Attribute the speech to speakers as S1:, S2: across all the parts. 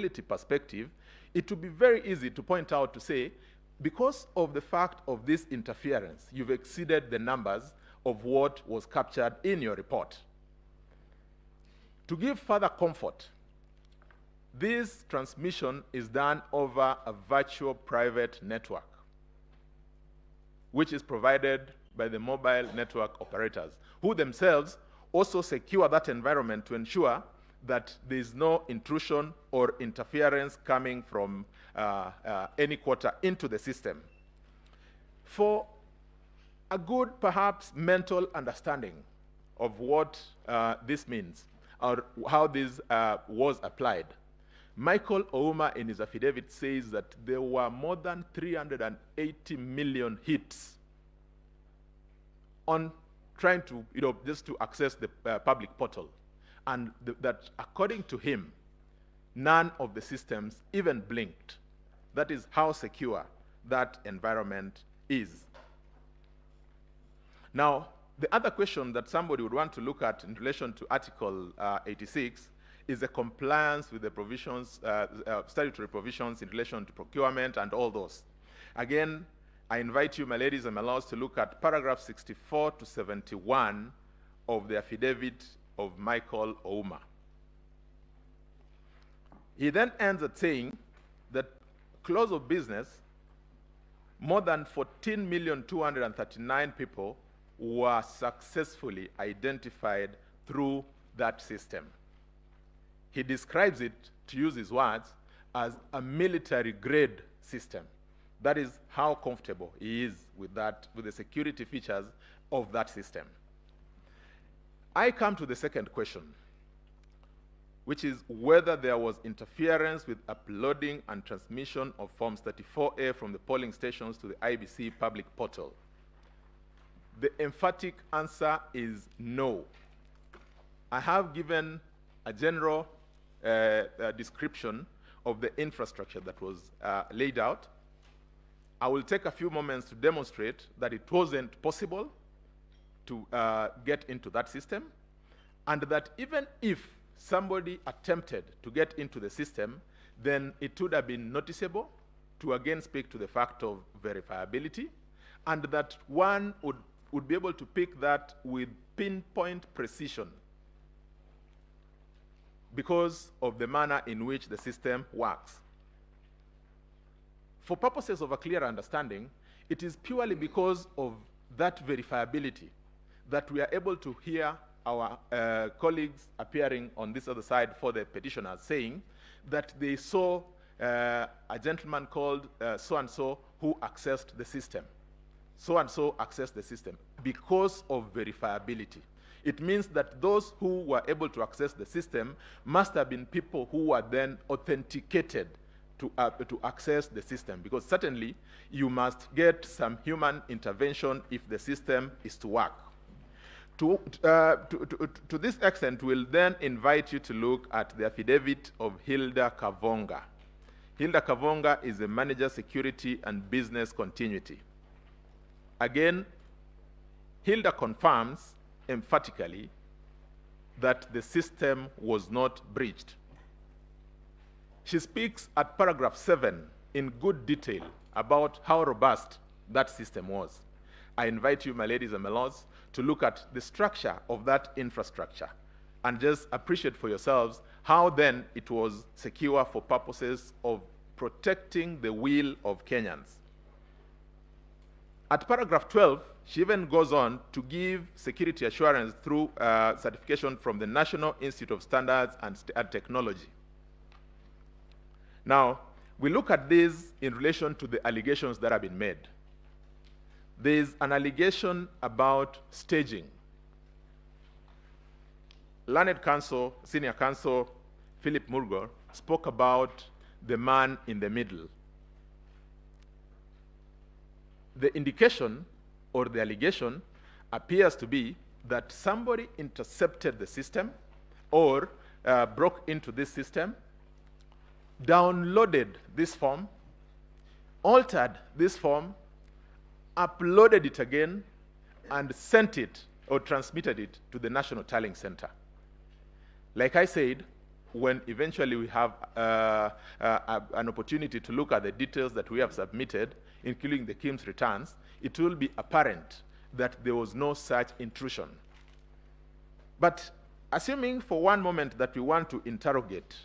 S1: accountability perspective, it would be very easy to point out to say, because of the fact of this interference, you've exceeded the numbers of what was captured in your report. To give further comfort, this transmission is done over a virtual private network, which is provided by the mobile network operators, who themselves also secure that environment to ensure that there is no intrusion or interference coming from any quarter into the system. For a good, perhaps, mental understanding of what this means, or how this was applied, Michael Ouma in his affidavit says that there were more than 380 million hits on trying to, just to access the public portal. And that according to him, none of the systems even blinked. That is how secure that environment is. Now, the other question that somebody would want to look at in relation to Article 86 is the compliance with the provisions, statutory provisions in relation to procurement and all those. Again, I invite you, my ladies and my lords, to look at paragraph 64 to 71 of the affidavit of Michael Ouma. He then ends at saying that close of business, more than 14,239 people were successfully identified through that system. He describes it, to use his words, as a military-grade system. That is how comfortable he is with that, with the security features of that system. I come to the second question, which is whether there was interference with uploading and transmission of Forms 34A from the polling stations to the IBC public portal. The emphatic answer is no. I have given a general description of the infrastructure that was laid out. I will take a few moments to demonstrate that it wasn't possible to get into that system, and that even if somebody attempted to get into the system, then it would have been noticeable, to again speak to the fact of verifiability, and that one would be able to pick that with pinpoint precision because of the manner in which the system works. For purposes of a clear understanding, it is purely because of that verifiability that we are able to hear our colleagues appearing on this other side for the petitioners saying that they saw a gentleman called so-and-so who accessed the system. So-and-so accessed the system because of verifiability. It means that those who were able to access the system must have been people who were then authenticated to access the system, because certainly you must get some human intervention if the system is to work. To this extent, we'll then invite you to look at the affidavit of Hilda Kavonga. Hilda Kavonga is the manager, security and business continuity. Again, Hilda confirms emphatically that the system was not breached. She speaks at paragraph 7 in good detail about how robust that system was. I invite you, my ladies and my lords, to look at the structure of that infrastructure and just appreciate for yourselves how then it was secure for purposes of protecting the will of Kenyans. At paragraph 12, she even goes on to give security assurance through certification from the National Institute of Standards and Technology. Now, we look at this in relation to the allegations that have been made. There's an allegation about staging. Learned counsel, senior counsel, Philip Murgor, spoke about the man in the middle. The indication or the allegation appears to be that somebody intercepted the system or broke into this system, downloaded this form, altered this form, uploaded it again, and sent it or transmitted it to the National Tallying Center. Like I said, when eventually we have an opportunity to look at the details that we have submitted, including the KIMS returns, it will be apparent that there was no such intrusion. But assuming for one moment that we want to interrogate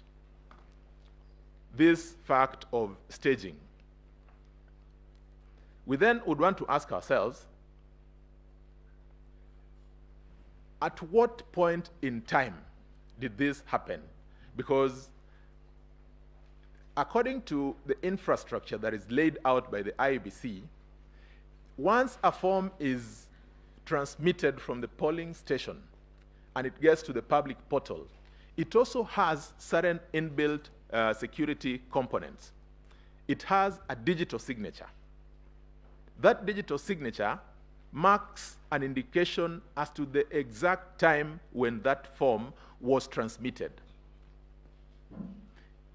S1: this fact of staging, we then would want to ask ourselves, at what point in time did this happen? Because according to the infrastructure that is laid out by the IEBC, once a form is transmitted from the polling station and it gets to the public portal, it also has certain inbuilt security components. It has a digital signature. That digital signature marks an indication as to the exact time when that form was transmitted.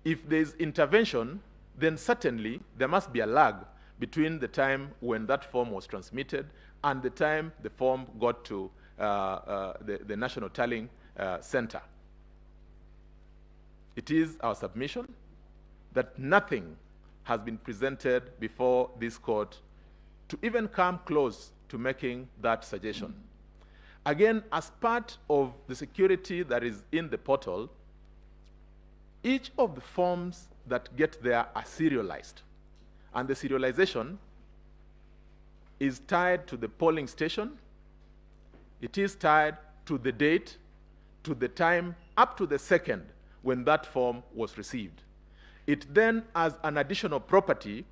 S1: If there's intervention, then certainly there must be a lag between the time when that form was transmitted and the time the form got to the National Tallying Center. It is our submission that nothing has been presented before this court to even come close to making that suggestion. Again, as part of the security that is in the portal, each of the forms that get there are serialized. And the serialization is tied to the polling station. It is tied to the date, to the time, up to the second when that form was received. It then, as an additional property,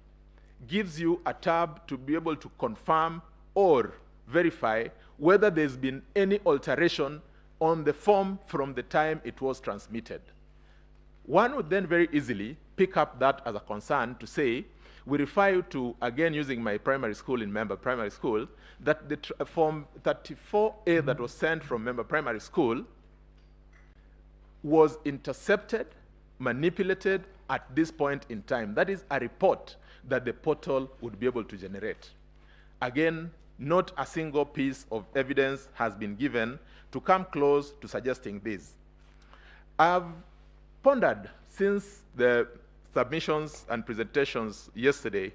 S1: gives you a tab to be able to confirm or verify whether there's been any alteration on the form from the time it was transmitted. One would then very easily pick up that as a concern to say, we refer you to, again using my primary school in Member Primary School, that the form 34A that was sent from Member Primary School was intercepted, manipulated at this point in time. That is a report that the portal would be able to generate. Again, not a single piece of evidence has been given to come close to suggesting this. I've pondered since the submissions and presentations yesterday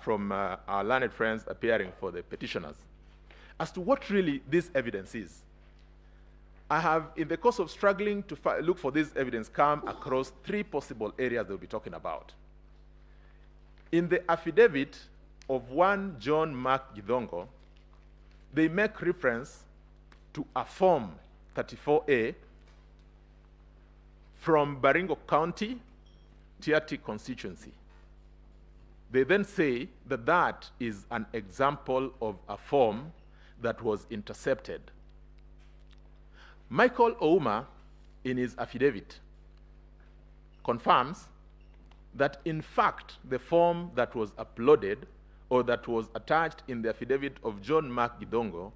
S1: from our learned friends appearing for the petitioners as to what really this evidence is. I have, in the course of struggling to look for this evidence, come across three possible areas they'll be talking about. In the affidavit of one John Mark Gidongo, they make reference to a form 34A from Baringo County, Tiaty constituency. They then say that that is an example of a form that was intercepted. Michael Ouma, in his affidavit, confirms that in fact the form that was uploaded or that was attached in the affidavit of John Mark Gidongo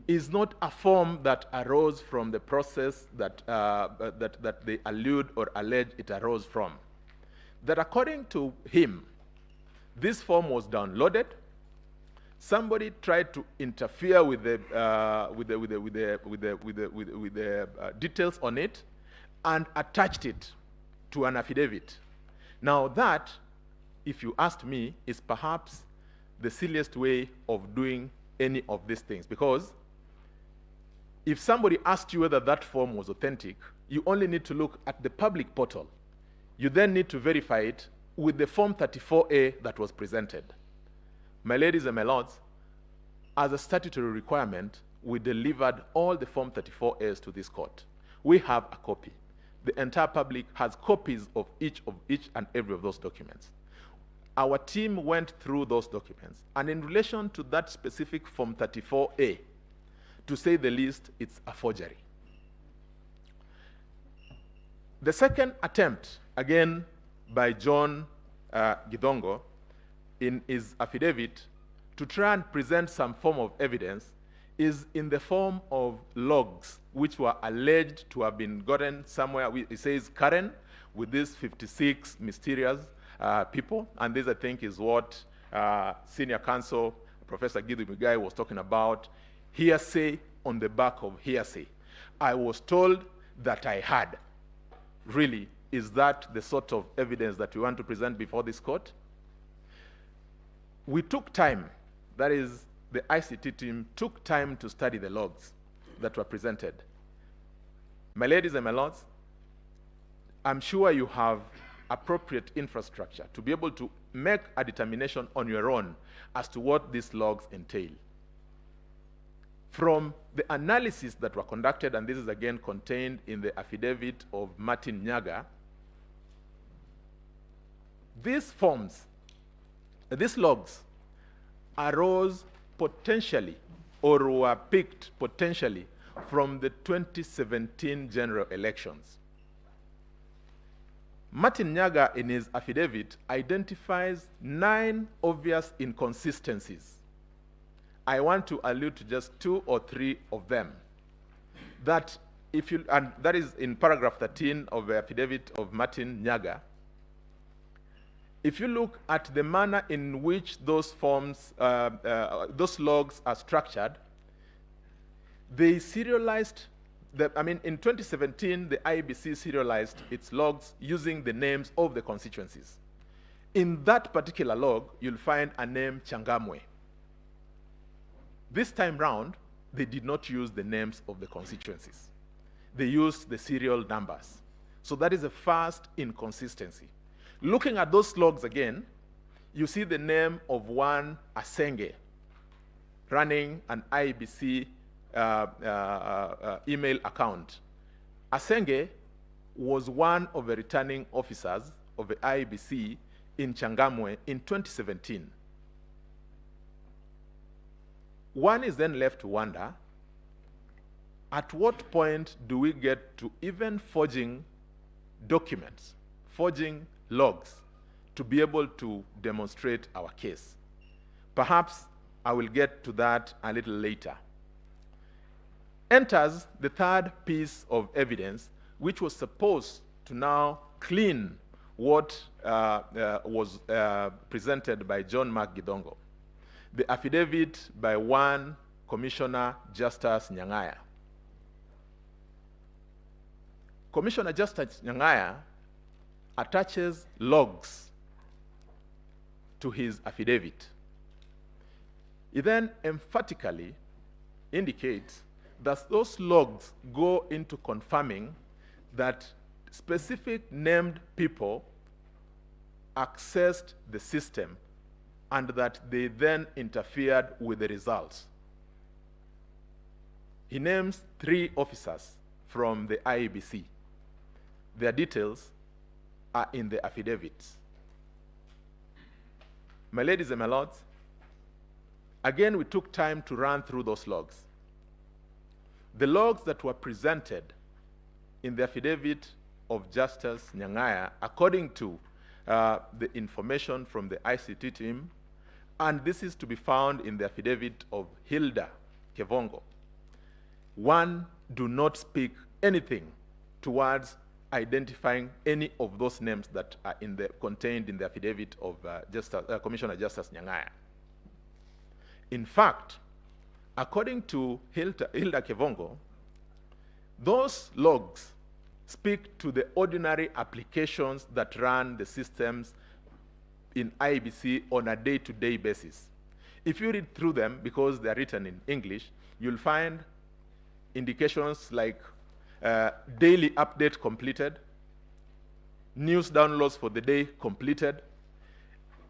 S1: is not a form that arose from the process that, that they allude or allege it arose from. That according to him, this form was downloaded. Somebody tried to interfere with the details on it and attached it to an affidavit. Now that, if you asked me, is perhaps the silliest way of doing any of these things, because if somebody asked you whether that form was authentic, you only need to look at the public portal. You then need to verify it with the form 34A that was presented. My ladies and my lords, as a statutory requirement, we delivered all the form 34As to this court. We have a copy. The entire public has copies of each and every of those documents. Our team went through those documents, and in relation to that specific form 34A, to say the least, it's a forgery. The second attempt, again by John Gidongo, in his affidavit, to try and present some form of evidence, is in the form of logs, which were alleged to have been gotten somewhere. It says Karen, with these 56 mysterious people, and this, I think, is what senior counsel Professor Gidu Mugai was talking about, hearsay on the back of hearsay. I was told that I had. really, is that the sort of evidence that we want to present before this court? We took time, that is, the ICT team took time to study the logs that were presented. My ladies and my lords, I'm sure you have appropriate infrastructure to be able to make a determination on your own as to what these logs entail. From the analysis that were conducted, and this is again contained in the affidavit of Martin Nyaga, these logs arose potentially or were picked potentially from the 2017 general elections. Martin Nyaga, in his affidavit, identifies 9 obvious inconsistencies. I want to allude to just 2 or 3 of them. That is in paragraph 13 of the affidavit of Martin Nyaga. If you look at the manner in which those logs are structured, they serialized. In 2017, the IEBC serialized its logs using the names of the constituencies. In that particular log, you'll find a name Changamwe. This time round, they did not use the names of the constituencies. They used the serial numbers. So that is the first inconsistency. Looking at those logs again, you see the name of one Asenge running an IEBC email account. Asenge was one of the returning officers of the IEBC in Changamwe in 2017. One is then left to wonder, at what point do we get to even forging documents, forging logs, to be able to demonstrate our case? Perhaps I will get to that a little later. Enters the third piece of evidence, which was supposed to now clean what was presented by John Mark Gidongo, the affidavit by one Commissioner Justice Nyang'aya. Commissioner Justice Nyang'aya attaches logs to his affidavit. He then emphatically indicates that those logs go into confirming that specific named people accessed the system and that they then interfered with the results. He names 3 officers from the IEBC. Their details are in the affidavits. My ladies and my lords, again, we took time to run through those logs. The logs that were presented in the affidavit of Justice Nyang'aya, according to the information from the ICT team, and this is to be found in the affidavit of Hilda Kevongo, one, do not speak anything towards identifying any of those names that are contained in the affidavit of Commissioner Justice Nyang'aya. In fact, according to Hilda Kevongo, those logs speak to the ordinary applications that run the systems in IEBC on a day-to-day basis. If you read through them, because they are written in English, you'll find indications like daily update completed, news downloads for the day completed.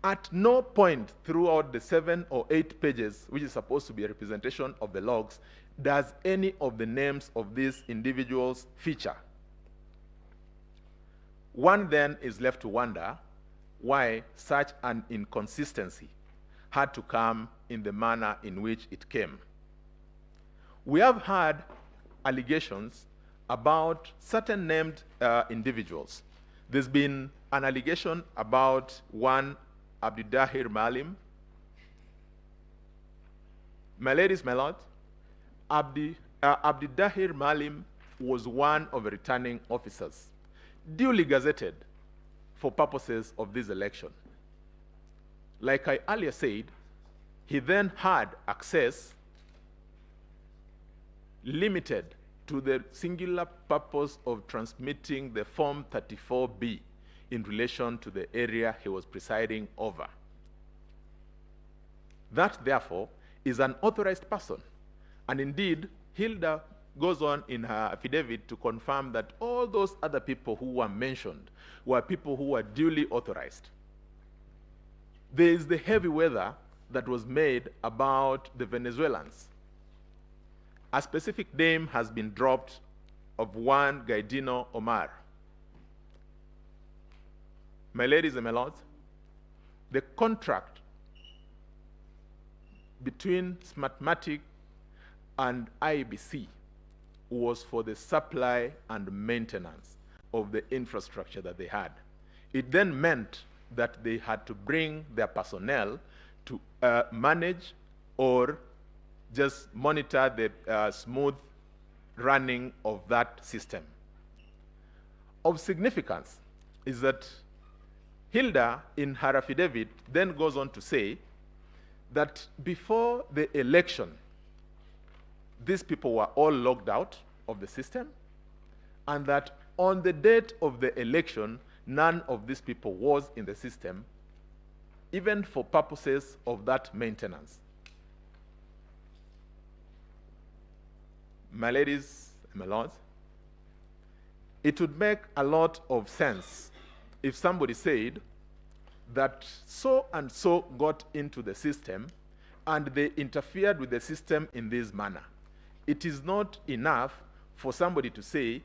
S1: At no point throughout the 7 or 8 pages, which is supposed to be a representation of the logs, does any of the names of these individuals feature. One then is left to wonder why such an inconsistency had to come in the manner in which it came. We have had allegations about certain named individuals. There's been an allegation about one Abdidahir Malim. My ladies, my lords, Abdidahir Malim was one of the returning officers, duly gazetted for purposes of this election. Like I earlier said, he then had access limited to the singular purpose of transmitting the Form 34B in relation to the area he was presiding over. That, therefore, is an authorized person. And indeed, Hilda goes on in her affidavit to confirm that all those other people who were mentioned were people who were duly authorized. There is the heavy weather that was made about the Venezuelans. A specific name has been dropped of one Gaidino Omar. My ladies and my lords, the contract between Smartmatic and IBC was for the supply and maintenance of the infrastructure that they had. It then meant that they had to bring their personnel to manage or just monitor the smooth running of that system. Of significance is that Hilda, in her affidavit, then goes on to say that before the election, these people were all logged out of the system, and that on the date of the election, none of these people was in the system, even for purposes of that maintenance. My ladies and my lords, it would make a lot of sense if somebody said that so and so got into the system and they interfered with the system in this manner. It is not enough for somebody to say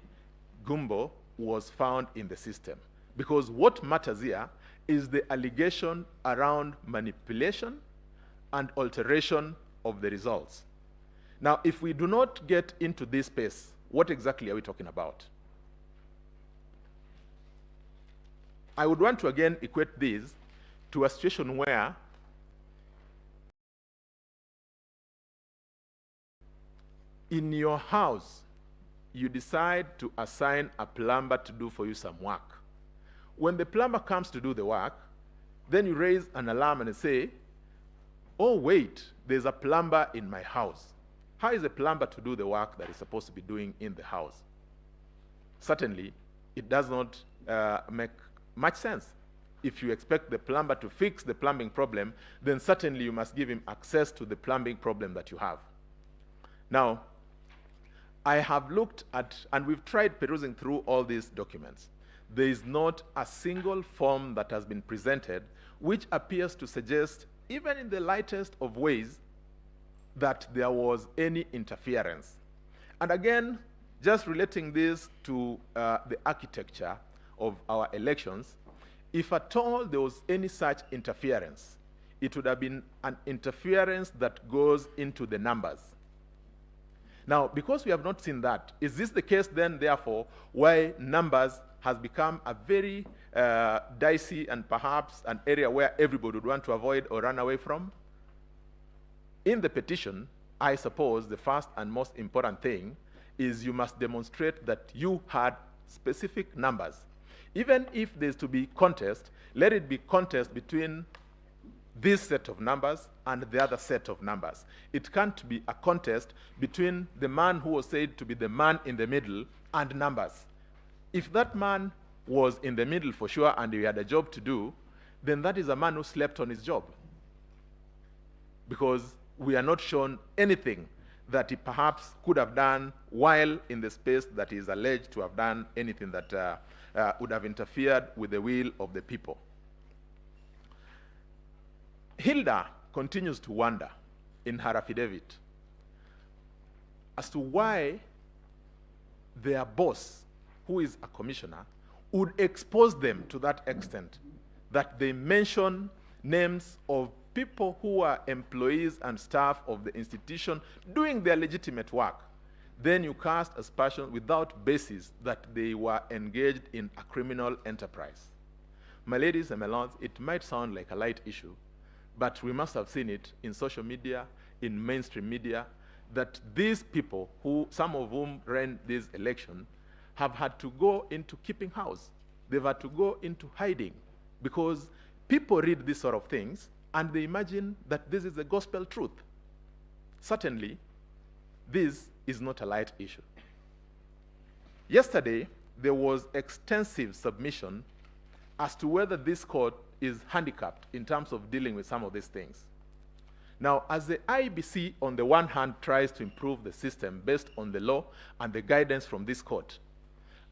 S1: Gumbo was found in the system, because what matters here is the allegation around manipulation and alteration of the results. Now, if we do not get into this space, what exactly are we talking about? I would want to again equate this to a situation where in your house, you decide to assign a plumber to do for you some work. When the plumber comes to do the work, then you raise an alarm and say, oh wait, there's a plumber in my house. How is a plumber to do the work that he's supposed to be doing in the house? Certainly, it does not make much sense. If you expect the plumber to fix the plumbing problem, then certainly you must give him access to the plumbing problem that you have. Now, I have looked at, and we've tried perusing through all these documents. There is not a single form that has been presented which appears to suggest, even in the lightest of ways, that there was any interference. And again, just relating this to the architecture of our elections, if at all there was any such interference, it would have been an interference that goes into the numbers. Now, because we have not seen that, is this the case then, therefore, why numbers has become a very dicey and perhaps an area where everybody would want to avoid or run away from? In the petition, I suppose the first and most important thing is you must demonstrate that you had specific numbers. Even if there's to be contest, let it be contest between this set of numbers and the other set of numbers. It can't be a contest between the man who was said to be the man in the middle and numbers. If that man was in the middle for sure and he had a job to do, then that is a man who slept on his job. Because we are not shown anything that he perhaps could have done while in the space that he is alleged to have done anything that would have interfered with the will of the people. Hilda continues to wonder in her affidavit as to why their boss, who is a commissioner, would expose them to that extent that they mention names of people who are employees and staff of the institution doing their legitimate work. Then you cast aspersions without basis that they were engaged in a criminal enterprise. My ladies and my lords, it might sound like a light issue, but we must have seen it in social media, in mainstream media, that these people, who some of whom ran this election, have had to go into keeping house. They've had to go into hiding because people read these sort of things and they imagine that this is the gospel truth. Certainly, this is not a light issue. Yesterday, there was extensive submission as to whether this court is handicapped in terms of dealing with some of these things. Now, as the IEBC, on the one hand, tries to improve the system based on the law and the guidance from this court,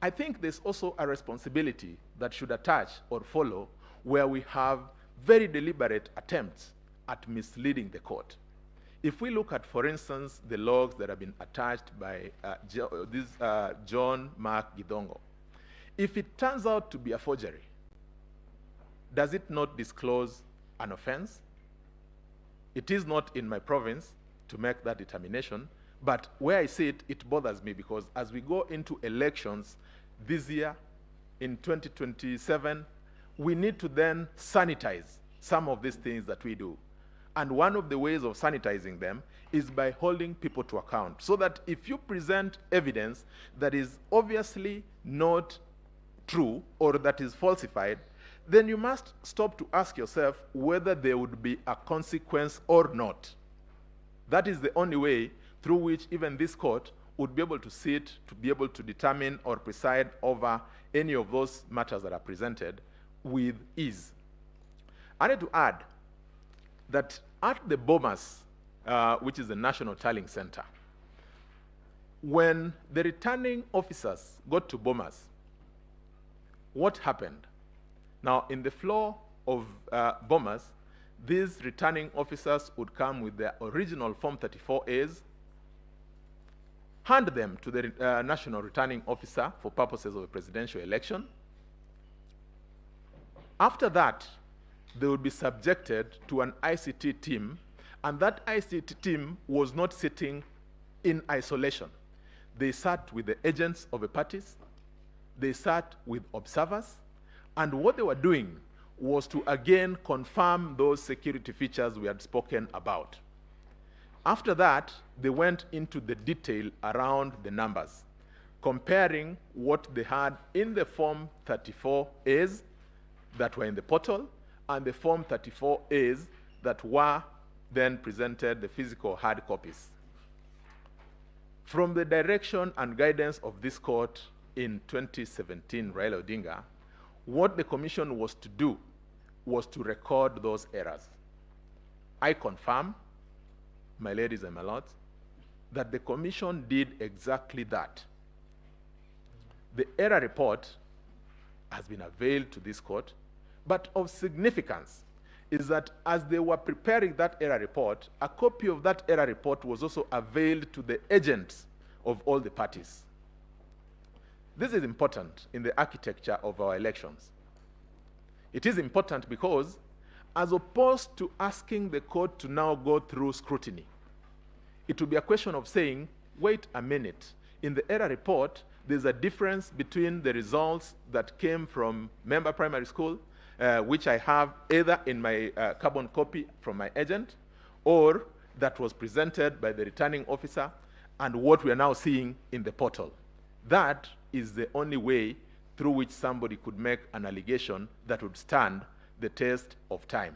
S1: I think there's also a responsibility that should attach or follow where we have very deliberate attempts at misleading the court. If we look at, for instance, the logs that have been attached by John Mark Gidongo, if it turns out to be a forgery, does it not disclose an offense? It is not in my province to make that determination, but where I see it, it bothers me because as we go into elections this year, in 2027, we need to then sanitize some of these things that we do. And one of the ways of sanitizing them is by holding people to account, so that if you present evidence that is obviously not true or that is falsified, then you must stop to ask yourself whether there would be a consequence or not. That is the only way through which even this court would be able to sit, to be able to determine or preside over any of those matters that are presented with ease. I need to add that at the Bomas, which is the National Tallying Center, when the returning officers got to Bomas, what happened? Now, in the floor of Bomas, these returning officers would come with their original Form 34As, hand them to the national returning officer for purposes of a presidential election. After that, they would be subjected to an ICT team, and that ICT team was not sitting in isolation. They sat with the agents of the parties, they sat with observers, and what they were doing was to again confirm those security features we had spoken about. After that, they went into the detail around the numbers, comparing what they had in the Form 34As that were in the portal and the Form 34As that were then presented, the physical hard copies. From the direction and guidance of this court in 2017, Raila Odinga, what the commission was to do was to record those errors. I confirm, my ladies and my lords, that the commission did exactly that. The error report has been availed to this court, but of significance is that as they were preparing that error report, a copy of that error report was also availed to the agents of all the parties. This is important in the architecture of our elections. It is important because, as opposed to asking the court to now go through scrutiny, it will be a question of saying, wait a minute, in the error report, there's a difference between the results that came from member primary school, which I have either in my carbon copy from my agent, or that was presented by the returning officer, and what we are now seeing in the portal. That is the only way through which somebody could make an allegation that would stand the test of time.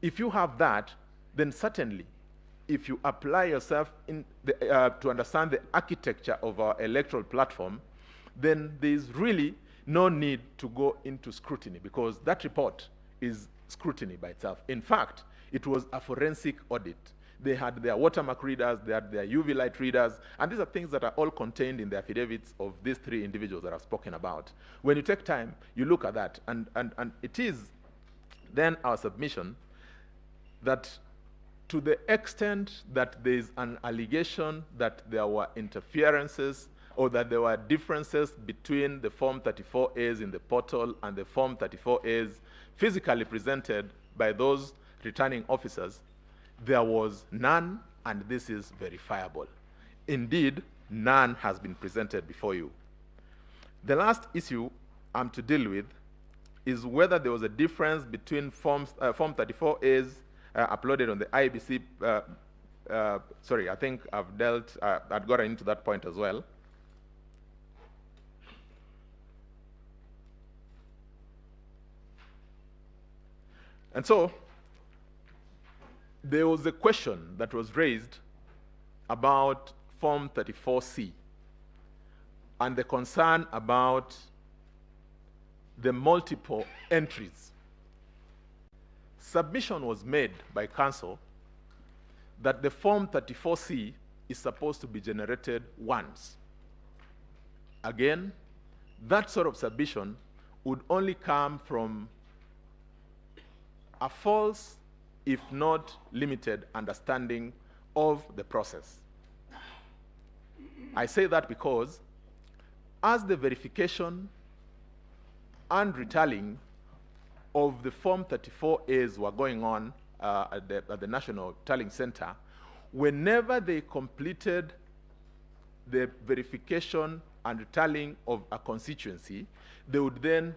S1: If you have that, then certainly, if you apply yourself to understand the architecture of our electoral platform, then there's really no need to go into scrutiny, because that report is scrutiny by itself. In fact, it was a forensic audit. They had their watermark readers, they had their UV light readers, and these are things that are all contained in the affidavits of these three individuals that I've spoken about. When you take time, you look at that, and it is then our submission that to the extent that there is an allegation that there were interferences or that there were differences between the Form 34As in the portal and the Form 34As physically presented by those returning officers, there was none, and this is verifiable. Indeed, none has been presented before you. The last issue I'm to deal with is whether there was a difference between Form 34As uploaded on the IEBC. Sorry, I think I've gotten into that point as well. And so, there was a question that was raised about Form 34C. and the concern about the multiple entries. Submission was made by council that the Form 34C is supposed to be generated once. Again, that sort of submission would only come from a false, if not limited, understanding of the process. I say that because as the verification and retallying of the Form 34As were going on at the National Tallying Center, whenever they completed the verification and retallying of a constituency, they would then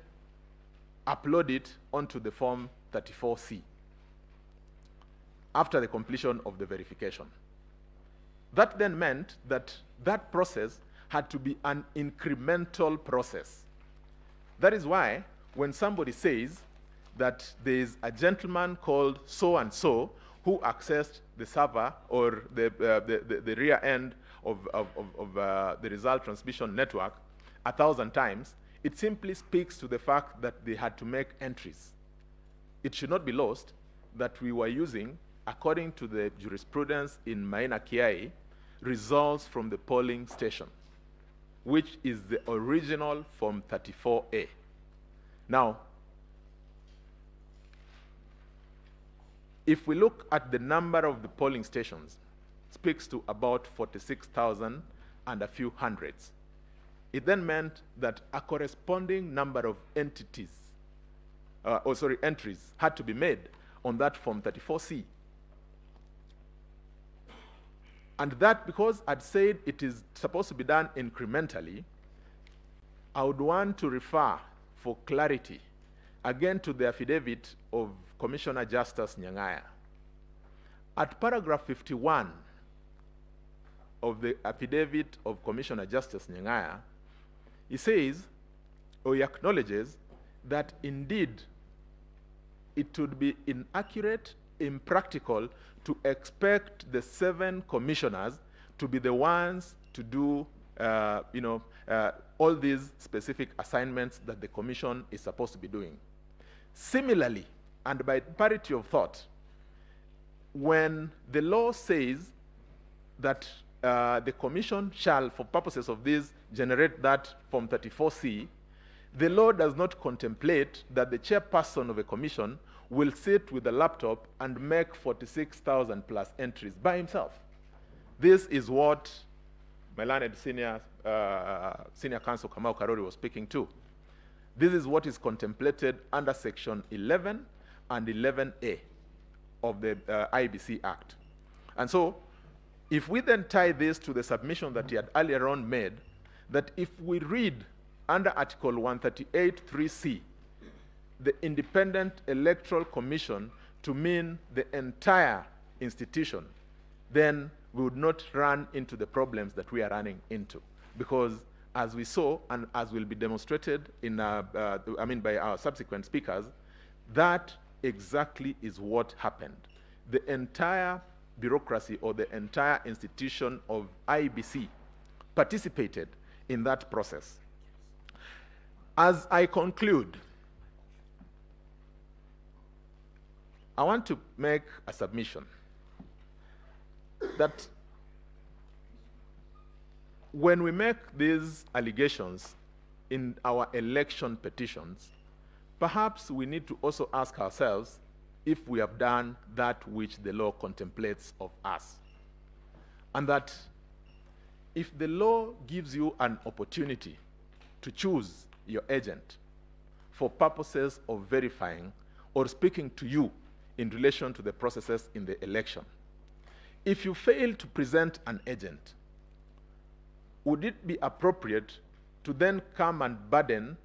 S1: upload it onto the Form 34C after the completion of the verification. That then meant that that process had to be an incremental process. That is why when somebody says that there is a gentleman called so-and-so who accessed the server or the rear end of the result transmission network 1,000 times, it simply speaks to the fact that they had to make entries. It should not be lost that we were using, according to the jurisprudence in Maina Kiai, results from the polling station, which is the original Form 34A. Now, if we look at the number of the polling stations, speaks to about 46,000 and a few hundreds. It then meant that a corresponding number of entries had to be made on that Form 34C. And that, because I'd said it is supposed to be done incrementally, I would want to refer for clarity again to the affidavit of Commissioner Justice Nyang'aya. At paragraph 51 of the affidavit of Commissioner Justice Nyang'aya, he says, or he acknowledges, that indeed it would be inaccurate, impractical to expect the 7 commissioners to be the ones to do all these specific assignments that the commission is supposed to be doing. Similarly, and by parity of thought, when the law says that the commission shall, for purposes of this, generate that Form 34C, the law does not contemplate that the chairperson of a commission will sit with a laptop and make 46,000 plus entries by himself. This is what my learned senior counsel Kamau Karori was speaking to. This is what is contemplated under Section 11 and 11A of the IBC Act. And so, if we then tie this to the submission that he had earlier on made, that if we read under Article 138(3)(c), the Independent Electoral Commission to mean the entire institution, then we would not run into the problems that we are running into. Because as we saw, and as will be demonstrated in, by our subsequent speakers, that exactly is what happened. The entire bureaucracy or the entire institution of IBC participated in that process. As I conclude, I want to make a submission that when we make these allegations in our election petitions, perhaps we need to also ask ourselves if we have done that which the law contemplates of us. And that if the law gives you an opportunity to choose your agent for purposes of verifying or speaking to you in relation to the processes in the election, if you fail to present an agent, would it be appropriate to then come and burden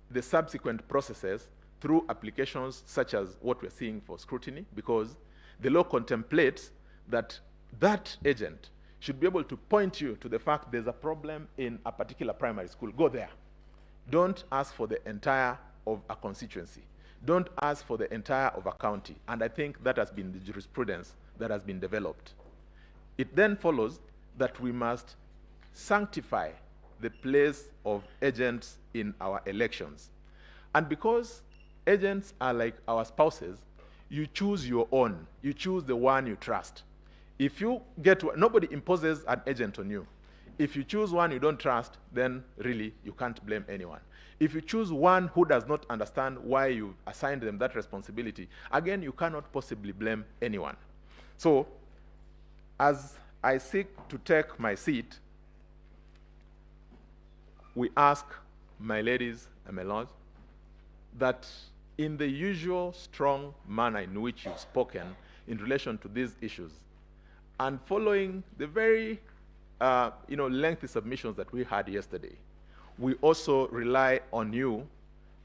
S1: the subsequent processes through applications such as what we're seeing for scrutiny? Because the law contemplates that that agent should be able to point you to the fact there's a problem in a particular primary school. Go there. Don't ask for the entire of a constituency. Don't ask for the entire of a county. And I think that has been the jurisprudence that has been developed. It then follows that we must sanctify the place of agents in our elections. And because agents are like our spouses, you choose your own. You choose the one you trust. If you get, nobody imposes an agent on you. If you choose one you don't trust, then really you can't blame anyone. If you choose one who does not understand why you assigned them that responsibility, again, you cannot possibly blame anyone. So, as I seek to take my seat, we ask, my ladies and my lords, that in the usual strong manner in which you've spoken in relation to these issues, and following the very lengthy submissions that we had yesterday, we also rely on you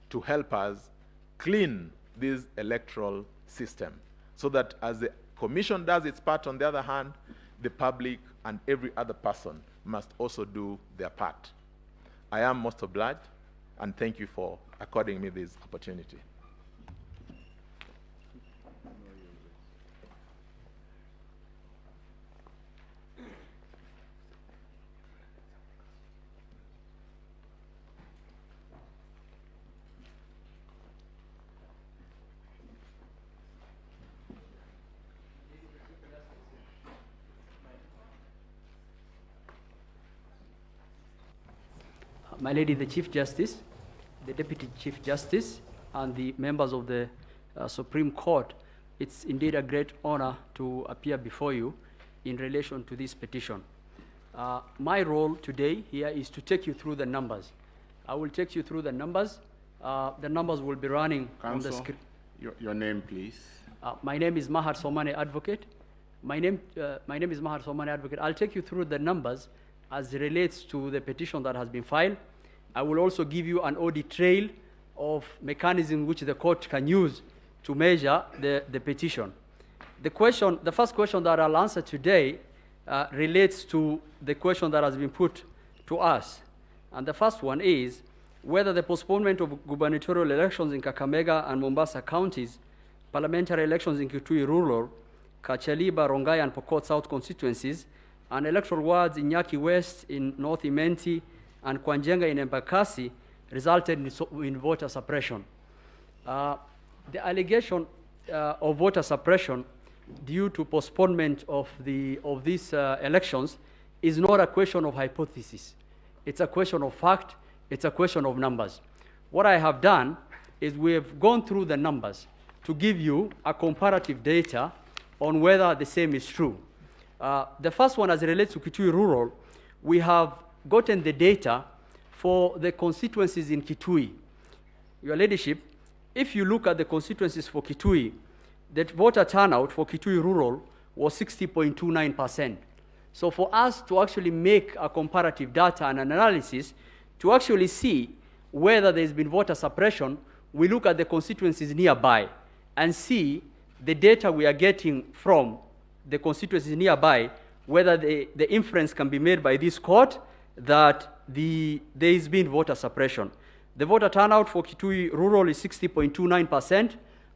S1: to help us clean this electoral system so that as the Commission does its part, on the other hand, the public and every other person must also do their part. I am most obliged, and thank you for according me this opportunity.
S2: My Lady, the Chief Justice, the Deputy Chief Justice, and the members of the Supreme Court, it's indeed a great honor to appear before you in relation to this petition. My role today here is to take you through the numbers. I will take you through the numbers. The numbers will be running on the screen.
S3: Your name, please.
S2: My name is Mahar Somane Advocate. My name is Mahar Somane Advocate. I'll take you through the numbers as it relates to the petition that has been filed. I will also give you an audit trail of mechanism which the court can use to measure the petition. The first question that I'll answer today relates to the question that has been put to us. And the first one is whether the postponement of gubernatorial elections in Kakamega and Mombasa counties, parliamentary elections in Kitui Rural, Kachaliba, Rongai, and Pokot South constituencies, and electoral wards in Nyaki West, in North Imenti, and Kwanjenga in Embakasi resulted in voter suppression. The allegation of voter suppression due to postponement of these elections is not a question of hypothesis. It's a question of fact. It's a question of numbers. What I have done is we have gone through the numbers to give you a comparative data on whether the same is true. The first one, as it relates to Kitui Rural, we have gotten the data for the constituencies in Kitui. Your Ladyship, if you look at the constituencies for Kitui, the voter turnout for Kitui Rural was 60.29%. So for us to actually make a comparative data and analysis to actually see whether there's been voter suppression, we look at the constituencies nearby and see the data we are getting from the constituencies nearby, whether the inference can be made by this court that there has been voter suppression. The voter turnout for Kitui Rural is 60.29%.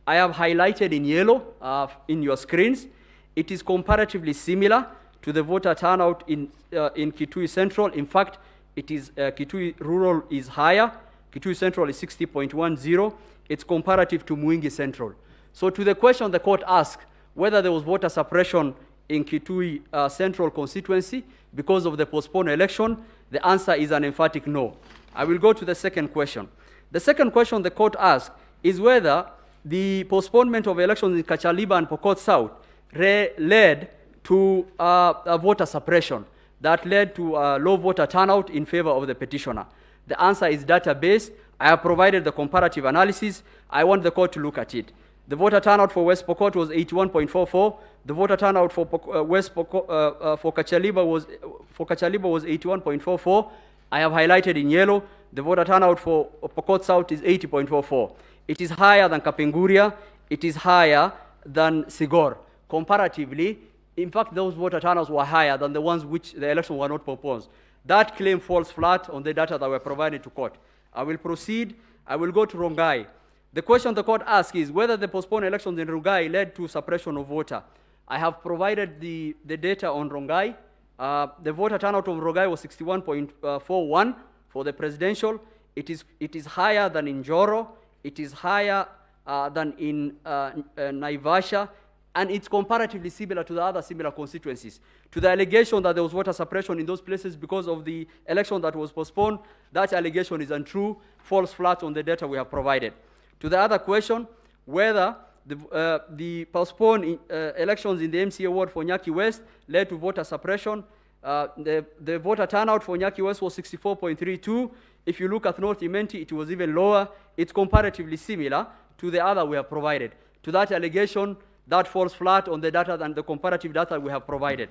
S2: I have highlighted in yellow in your screens. It is comparatively similar to the voter turnout in Kitui Central. In fact, it is Kitui Rural is higher. Kitui Central is 60.10. It's comparative to Mwingi Central. So to the question the court asked, whether there was voter suppression in Kitui Central constituency because of the postponed election, the answer is an emphatic no. I will go to the second question. The second question the court asked is whether the postponement of elections in Kachaliba and Pokot South led to a voter suppression that led to a low voter turnout in favor of the petitioner. The answer is data-based. I have provided the comparative analysis. I want the court to look at it. The voter turnout for West Pokot was 81.44. The voter turnout for Kachaliba was 81.44. I have highlighted in yellow. The voter turnout for Pokot South is 80.44. It is higher than Kapenguria. It is higher than Sigor. Comparatively, in fact, those voter turnouts were higher than the ones which the elections were not proposed. That claim falls flat on the data that were provided to court. I will proceed. I will go to Rongai. The question the court asked is whether the postponed elections in Rongai led to suppression of voter. I have provided the data on Rongai. The voter turnout of Rogai was 61.41 for the presidential. It is higher than in Joro. It is higher than in Naivasha, and it's comparatively similar to the other similar constituencies. To the allegation that there was voter suppression in those places because of the election that was postponed, that allegation is untrue, falls flat on the data we have provided. To the other question, whether the postponed elections in the MCA ward for Nyaki West led to voter suppression, the voter turnout for Nyaki West was 64.32. If you look at North Imenti, it was even lower. It's comparatively similar to the other we have provided. To that allegation, that falls flat on the data and the comparative data we have provided.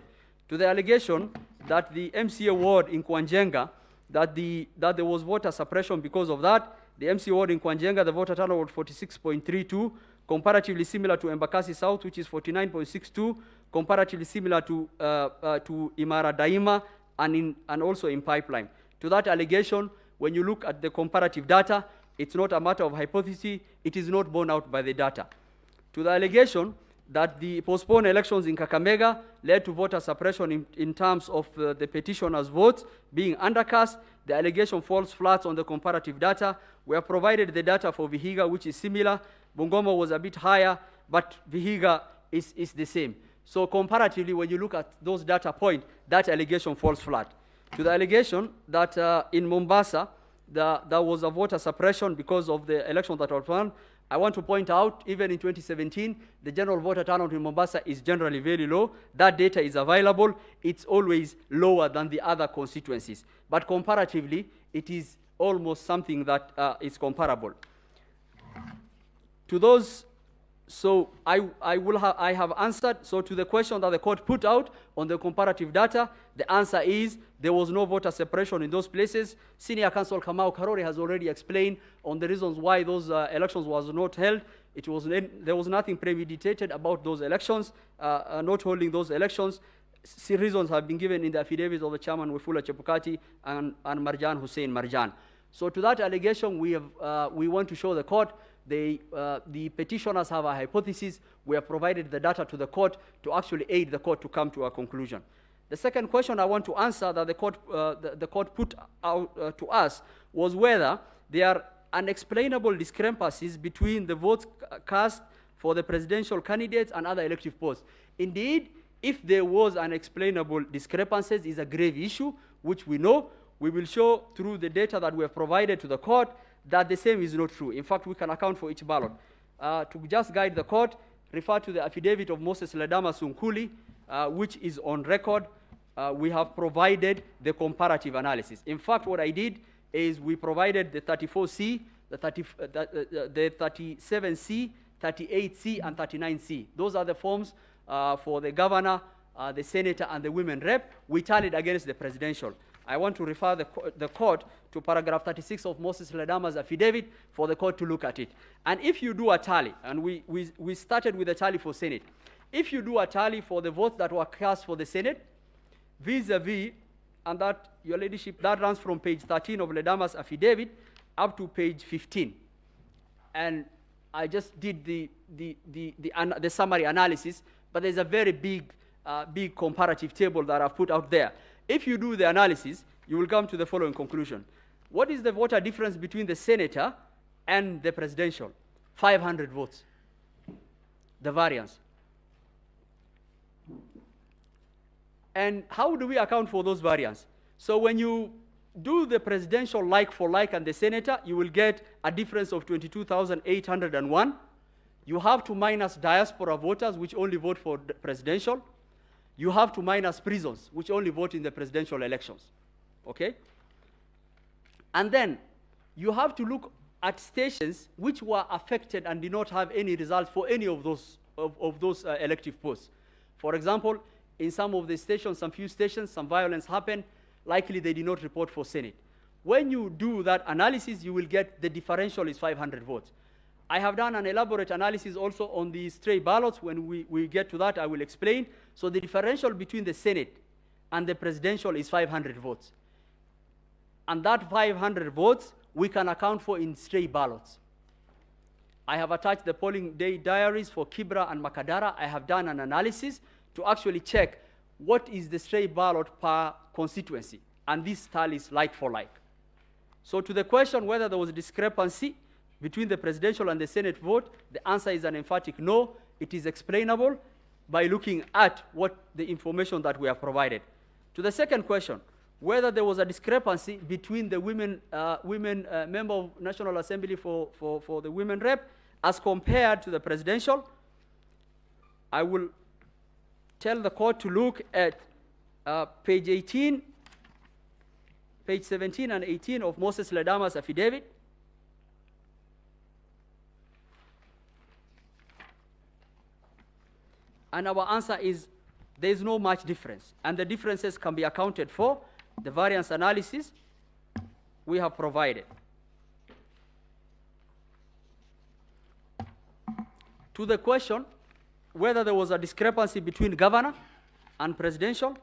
S2: To the allegation that the MCA ward in Kwanjenga, that there was voter suppression because of that, the MCA ward in Kwanjenga, the voter turnout was 46.32, comparatively similar to Embakasi South, which is 49.62, comparatively similar to Imara Daima and also in Pipeline. To that allegation, when you look at the comparative data, it's not a matter of hypothesis, it is not borne out by the data. To the allegation that the postponed elections in Kakamega led to voter suppression in terms of the petitioners' votes being undercast, the allegation falls flat on the comparative data. We have provided the data for Vihiga, which is similar. Bungoma was a bit higher, but Vihiga is the same. So comparatively, when you look at those data points, that allegation falls flat. To the allegation that in Mombasa, there was a voter suppression because of the election that was run, I want to point out, even in 2017, the general voter turnout in Mombasa is generally very low. That data is available. It's always lower than the other constituencies. But comparatively, it is almost something that is comparable. To those, so I have answered. So to the question that the court put out on the comparative data, the answer is there was no voter separation in those places. Senior Counsel Kamau Karori has already explained on the reasons why those elections was not held. There was nothing premeditated about those elections, not holding those elections. Reasons have been given in the affidavits of the chairman Wafula Chebukati and Marjan Hussein Marjan. So to that allegation, we want to show the court the petitioners have a hypothesis. We have provided the data to the court to actually aid the court to come to a conclusion. The second question I want to answer that the court put out to us was whether there are unexplainable discrepancies between the votes cast for the presidential candidates and other elective posts. Indeed, if there was unexplainable discrepancies, is a grave issue, which we know. We will show through the data that we have provided to the court that the same is not true. In fact, we can account for each ballot. To just guide the court, refer to the affidavit of Moses Ledama Sunkuli, which is on record. We have provided the comparative analysis. In fact, what I did is we provided the 34C, the 37C, 38C, and 39C. Those are the forms for the governor, the senator, and the women rep. We tallied against the presidential. I want to refer the court to paragraph 36 of Moses Ledama's affidavit for the court to look at it. And if you do a tally, and we started with a tally for Senate, if you do a tally for the votes that were cast for the Senate, vis-a-vis, and that, Your Ladyship, that runs from page 13 of Ledama's affidavit up to page 15. And I just did the summary analysis, but there's a very big comparative table that I've put out there. If you do the analysis, you will come to the following conclusion. What is the voter difference between the senator and the presidential? 500 votes, the variance. And how do we account for those variants? So when you do the presidential like for like and the senator, you will get a difference of 22,801. You have to minus diaspora voters, which only vote for the presidential. You have to minus prisons, which only vote in the presidential elections, okay? And then you have to look at stations which were affected and did not have any results for any of those elective posts. For example, in some of the stations, some few stations, some violence happened. Likely they did not report for Senate. When you do that analysis, you will get the differential is 500 votes. I have done an elaborate analysis also on the stray ballots. When we get to that, I will explain. So the differential between the Senate and the presidential is 500 votes. And that 500 votes, we can account for in stray ballots. I have attached the polling day diaries for Kibra and Makadara. I have done an analysis to actually check what is the stray ballot per constituency, and this tallies like for like. So to the question whether there was a discrepancy between the presidential and the Senate vote, the answer is an emphatic no. It is explainable by looking at what the information that we have provided. To the second question, whether there was a discrepancy between the women member of National Assembly for the women rep as compared to the presidential, I will tell the court to look at page 18, page 17 and 18 of Moses Ledama's affidavit. And our answer is there is no much difference, and the differences can be accounted for. The variance analysis we have provided. To the question whether there was a discrepancy between governor and presidential,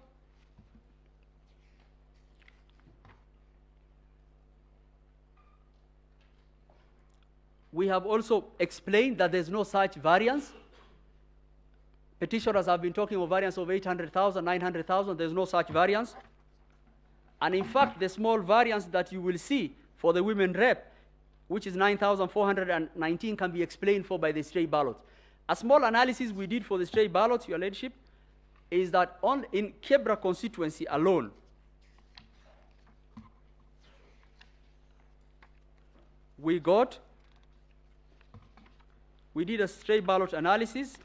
S2: we have also explained that there's no such variance. Petitioners have been talking of variance of 800,000, 900,000. There's no such variance. And in fact, the small variance that you will see for the women rep, which is 9,419, can be explained for by the stray ballots. A small analysis we did for the stray ballots, Your Lordship, is that in Kebra constituency alone, we did a stray ballot analysis,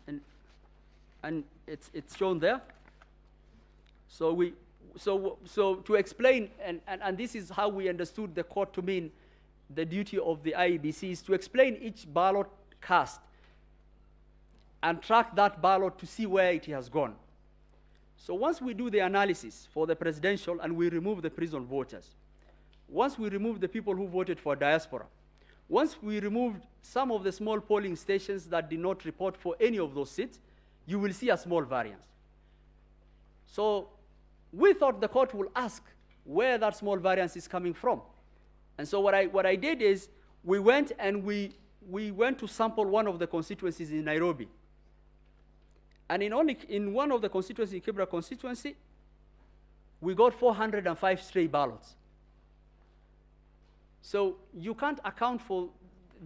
S2: and it's shown there. So to explain, and this is how we understood the court to mean the duty of the IEBC is to explain each ballot cast and track that ballot to see where it has gone. So once we do the analysis for the presidential and we remove the prison voters, once we remove the people who voted for diaspora, once we removed some of the small polling stations that did not report for any of those seats, you will see a small variance. So we thought the court will ask where that small variance is coming from. And so what I did is we went to sample one of the constituencies in Nairobi. And in one of the constituencies, Kibra constituency, we got 405 stray ballots. So you can't account for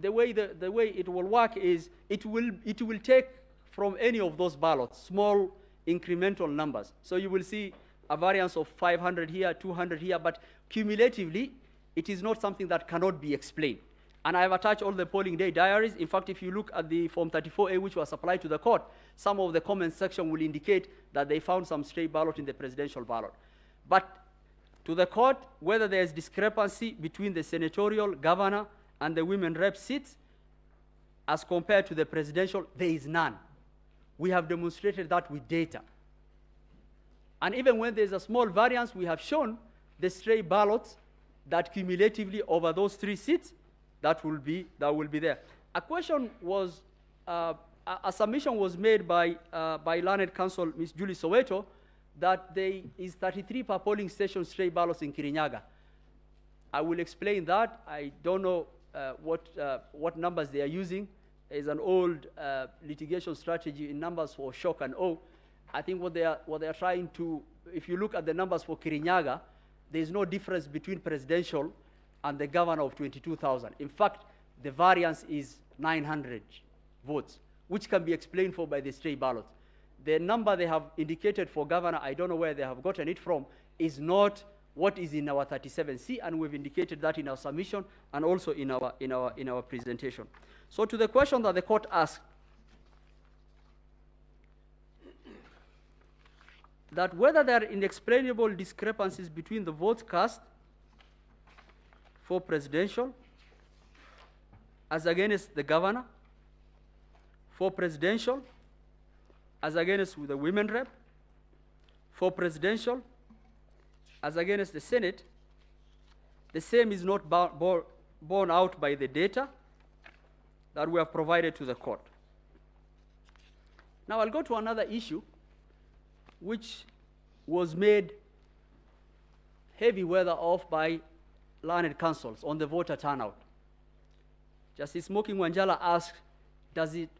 S2: the way it will work is it will take from any of those ballots small incremental numbers. So you will see a variance of 500 here, 200 here, but cumulatively it is not something that cannot be explained. And I have attached all the polling day diaries. In fact, if you look at the Form 34A, which was supplied to the court, some of the comments section will indicate that they found some stray ballot in the presidential ballot. But to the court, whether there is discrepancy between the senatorial, governor, and the women rep seats, as compared to the presidential, there is none. We have demonstrated that with data. And even when there's a small variance, we have shown the stray ballots that cumulatively over those 3 seats, that will be there. A question was, a submission was made by Learned Counsel, Ms. Julie Soweto, that there is 33 per polling station stray ballots in Kirinyaga. I will explain that. I don't know what numbers they are using. It's an old litigation strategy in numbers for shock and awe. I think what they are trying to, if you look at the numbers for Kirinyaga, there is no difference between presidential and the governor of 22,000. In fact, the variance is 900 votes, which can be explained for by the stray ballots. The number they have indicated for governor, I don't know where they have gotten it from, is not what is in our 37C, and we've indicated that in our submission and also in our presentation. So to the question that the court asked, that whether there are inexplainable discrepancies between the votes cast for presidential as against the governor, for presidential as against the women rep, for presidential as against the Senate, the same is not borne out by the data that we have provided to the court. Now I'll go to another issue which was made heavy weather of by learned counsels on the voter turnout. Justice Smoking Wanjala asked,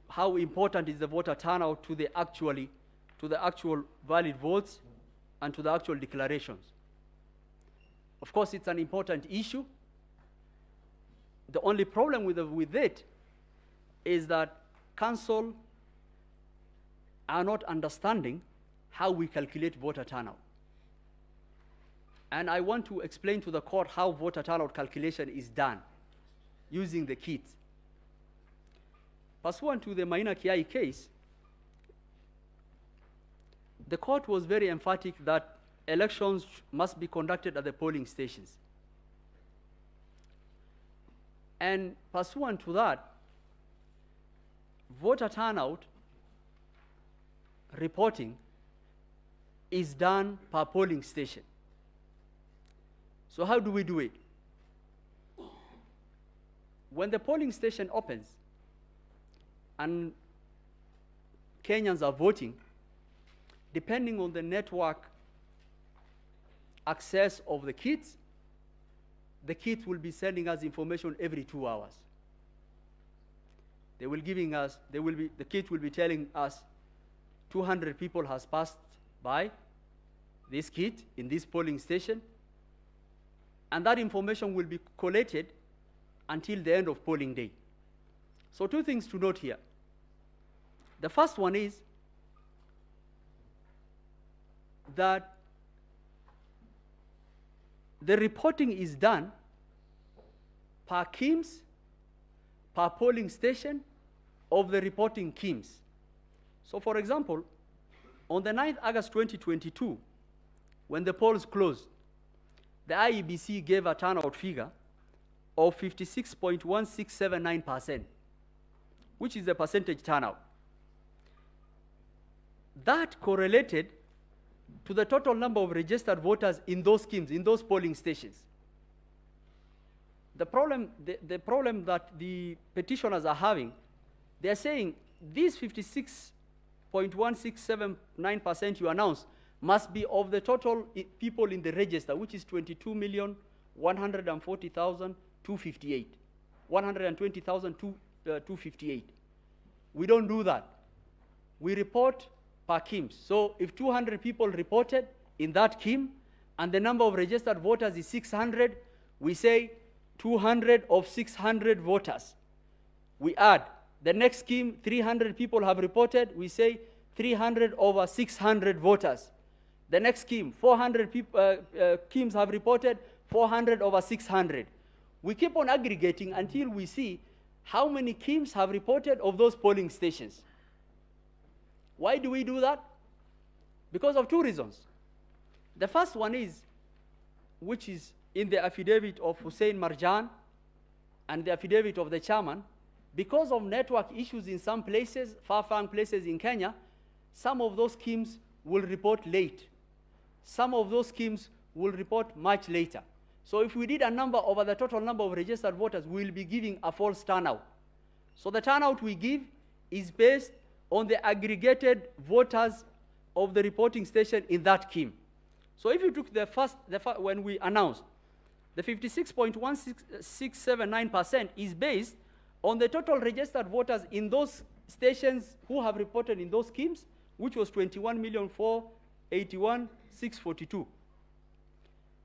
S2: how important is the voter turnout to the actual valid votes and to the actual declarations. Of course, it's an important issue. The only problem with it is that council are not understanding how we calculate voter turnout. And I want to explain to the court how voter turnout calculation is done using the kits. Pursuant to the Maina Kiai case, the court was very emphatic that elections must be conducted at the polling stations. And pursuant to that, voter turnout reporting is done per polling station. So how do we do it? When the polling station opens and Kenyans are voting, depending on the network access of the kits will be sending us information every 2 hours. The kit will be telling us 200 people has passed by this kit in this polling station, and that information will be collated until the end of polling day. So 2 things to note here. The first one is that the reporting is done per KIMS, per polling station of the reporting KIMS. So for example, on the 9th August 2022, when the polls closed, the IEBC gave a turnout figure of 56.1679%, which is the percentage turnout. That correlated to the total number of registered voters in those schemes, in those polling stations. The problem that the petitioners are having, they are saying these 56.1679% you announced must be of the total people in the register, which is 22,140,258. 120,258. We don't do that. We report per KIMS. So if 200 people reported in that KIM and the number of registered voters is 600, we say 200 of 600 voters. We add the next KIM, 300 people have reported, we say 300 over 600 voters. The next KIM, 400 KIMs have reported, 400 over 600. We keep on aggregating until we see how many KIMs have reported of those polling stations. Why do we do that? Because of 2 reasons. The first one is, which is in the affidavit of Hussein Marjan and the affidavit of the chairman, because of network issues in some places, far-flung places in Kenya, some of those KIMs will report late. Some of those KIMs will report much later. So if we did a number over the total number of registered voters, we will be giving a false turnout. So the turnout we give is based on the aggregated voters of the reporting station in that KIM. So if you took when we announced, the 56.1679% is based on the total registered voters in those stations who have reported in those KIMs, which was 21,481,642.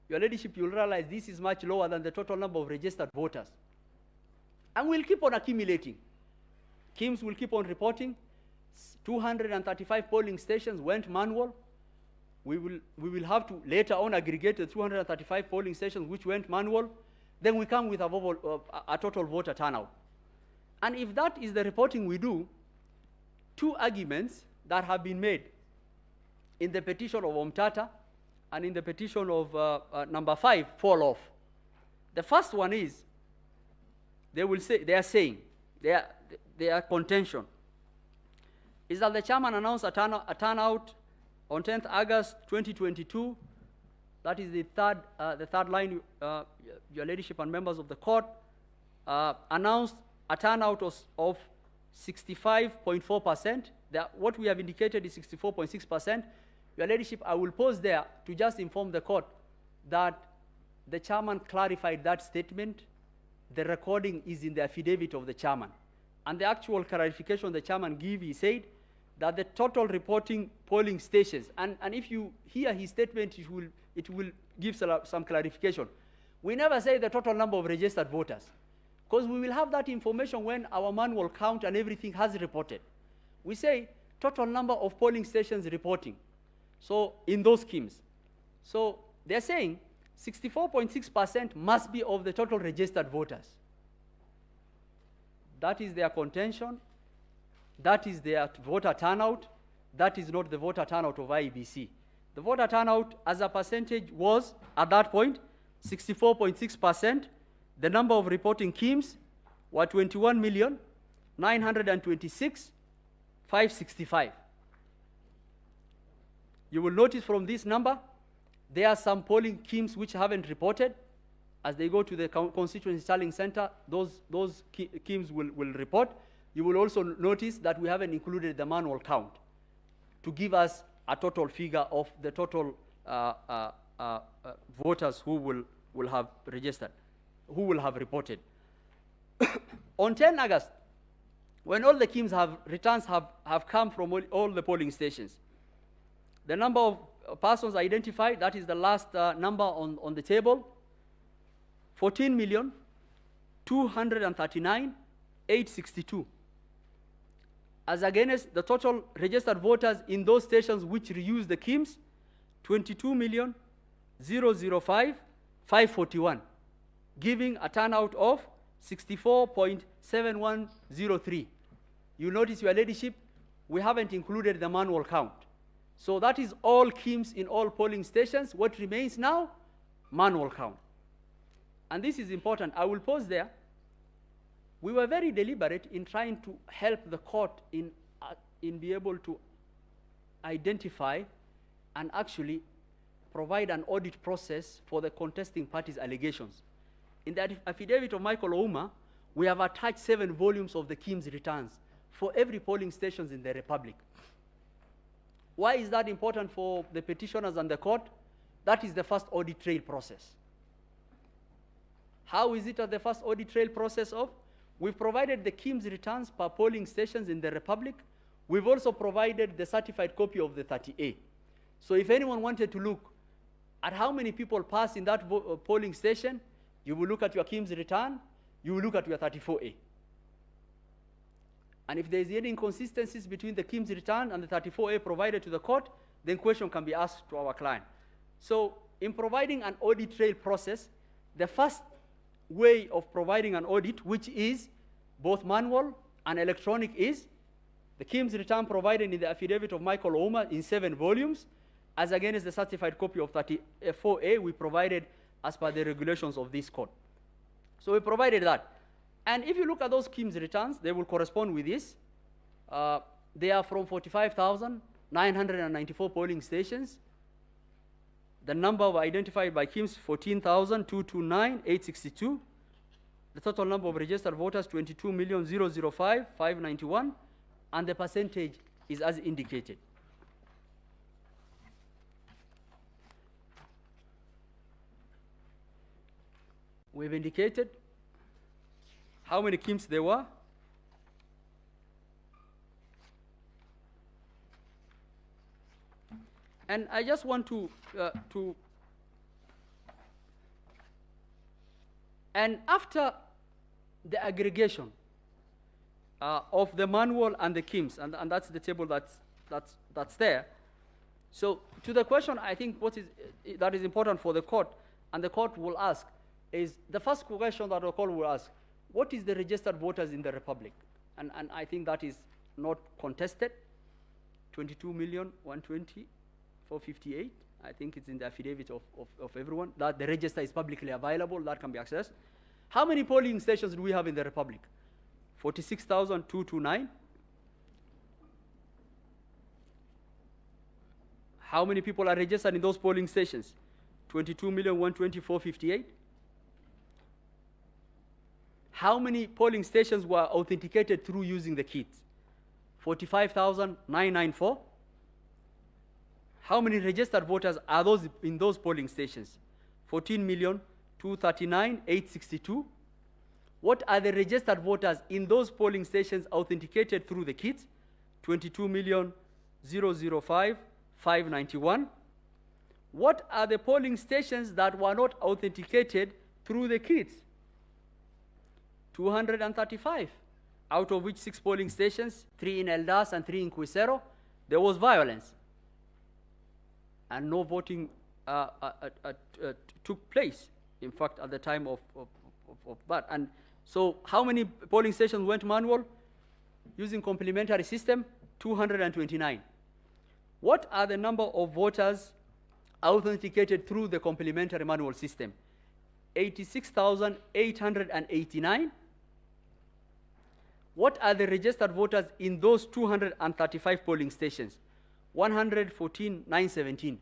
S2: Your Ladyship, you'll realize this is much lower than the total number of registered voters. And we'll keep on accumulating. KIMs will keep on reporting. 235 polling stations went manual. We will have to later on aggregate the 235 polling stations which went manual. Then we come with a total voter turnout. And if that is the reporting we do, 2 arguments that have been made in the petition of Omtata and in the petition of number 5 fall off. The first one is, their contention is that the chairman announced a turnout on 10th August 2022. That is the third line, Your Ladyship and members of the court, announced a turnout of 65.4%. What we have indicated is 64.6%. Your Ladyship, I will pause there to just inform the court that the chairman clarified that statement. The recording is in the affidavit of the chairman. And the actual clarification the chairman gave, he said that the total reporting polling stations, and if you hear his statement, it will give some clarification. We never say the total number of registered voters, because we will have that information when our manual count and everything has reported. We say total number of polling stations reporting, so in those schemes. So they're saying 64.6% must be of the total registered voters. That is their contention. That is their voter turnout. That is not the voter turnout of IEBC. The voter turnout as a percentage was, at that point, 64.6%. The number of reporting schemes were 21,926,565. You will notice from this number, there are some polling schemes which haven't reported. As they go to the constituency tallying center, those schemes will report. You will also notice that we haven't included the manual count to give us a total figure of the total voters who will have registered, who will have reported. On 10 August, when all the schemes returns have come from all the polling stations, the number of persons identified, that is the last number on the table, 14,239,862. As against the total registered voters in those stations which reuse the schemes, 22,005,541, giving a turnout of 64.7103. You notice, Your Ladyship, we haven't included the manual count. So that is all schemes in all polling stations. What remains now? Manual count. And this is important. I will pause there. We were very deliberate in trying to help the court in be able to identify and actually provide an audit process for the contesting parties' allegations. In the affidavit of Michael Ouma, we have attached 7 volumes of the schemes returns for every polling stations in the Republic. Why is that important for the petitioners and the court? That is the first audit trail process. How is it at the first audit trail process of? We've provided the schemes returns per polling stations in the Republic. We've also provided the certified copy of the 30A. So if anyone wanted to look at how many people pass in that polling station, you will look at your schemes return, you will look at your 34A. And if there's any inconsistencies between the schemes return and the 34A provided to the court, then question can be asked to our client. So in providing an audit trail process, the first way of providing an audit, which is both manual and electronic, is the schemes return provided in the affidavit of Michael Ouma in 7 volumes, as against the certified copy of 34A we provided as per the regulations of this court. So we provided that. And if you look at those schemes returns, they will correspond with this. They are from 45,994 polling stations. The number identified by schemes, 14,229,862. The total number of registered voters, 22,005,591. And the percentage is as indicated. We've indicated how many schemes there were. And I just want and after the aggregation of the manual and the schemes, and that's the table that's there. So to the question, I think that is important for the court, and the court will ask, is the first question that the court will ask, what is the registered voters in the Republic? And I think that is not contested. 22,120,458. I think it's in the affidavit of everyone, that the register is publicly available, that can be accessed. How many polling stations do we have in the Republic? 46,229. How many people are registered in those polling stations? 22,120,458. How many polling stations were authenticated through using the kits? 45,994. How many registered voters are those in those polling stations? 14,239,862. What are the registered voters in those polling stations authenticated through the kits? 22,005,591. What are the polling stations that were not authenticated through the kits? 235, out of which 6 polling stations, 3 in Eldas and 3 in Quisero, there was violence. And no voting took place, in fact, at the time of that. And so how many polling stations went manual? Using complementary system, 229. What are the number of voters authenticated through the complementary manual system? 86,889. What are the registered voters in those 235 polling stations? 114,917.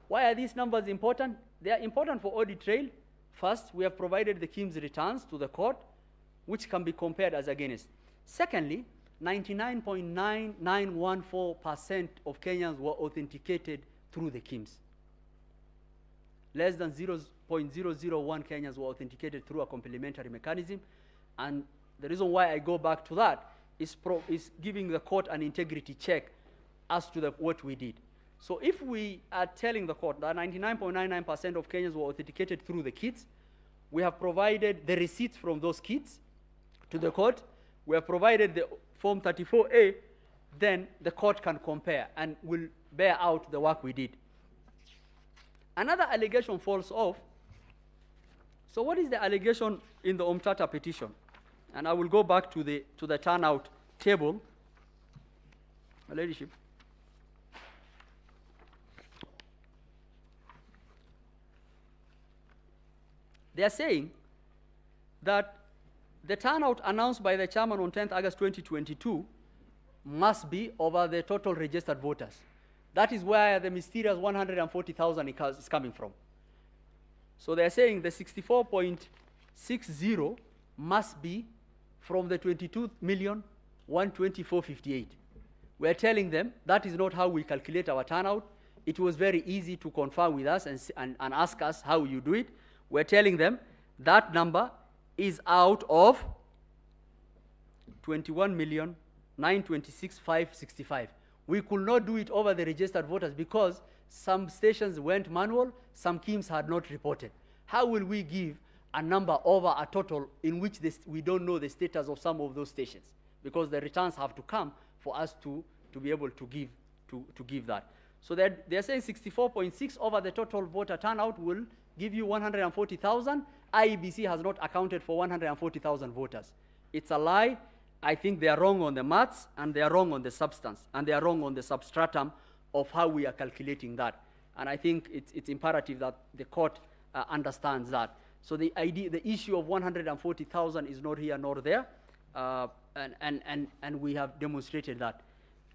S2: Why are these numbers important? They are important for audit trail. First, we have provided the KIMS returns to the court, which can be compared as against. Secondly, 99.9914% of Kenyans were authenticated through the KIMS. Less than 0.001 Kenyans were authenticated through a complementary mechanism. And the reason why I go back to that is giving the court an integrity check as to what we did. So if we are telling the court that 99.99% of Kenyans were authenticated through the kits, we have provided the receipts from those kits to the court, we have provided the Form 34A, then the court can compare and will bear out the work we did. Another allegation falls off. So what is the allegation in the Omtata petition? And I will go back to the turnout table. Your Ladyship. They are saying that the turnout announced by the chairman on 10th August 2022 must be over the total registered voters. That is where the mysterious 140,000 is coming from. So they are saying the 64.60 must be from the 22,124,058. We are telling them that is not how we calculate our turnout. It was very easy to confirm with us and ask us how you do it. We're telling them that number is out of 21,926,565. We could not do it over the registered voters because some stations went manual, some KIMS had not reported. How will we give a number over a total in which we don't know the status of some of those stations? Because the returns have to come for us to be able to give that. So they're saying 64.6 over the total voter turnout will give you 140,000. IEBC has not accounted for 140,000 voters. It's a lie. I think they are wrong on the maths, and they are wrong on the substance, and they are wrong on the substratum of how we are calculating that. And I think it's imperative that the court understands that. So the issue of 140,000 is not here nor there, and we have demonstrated that.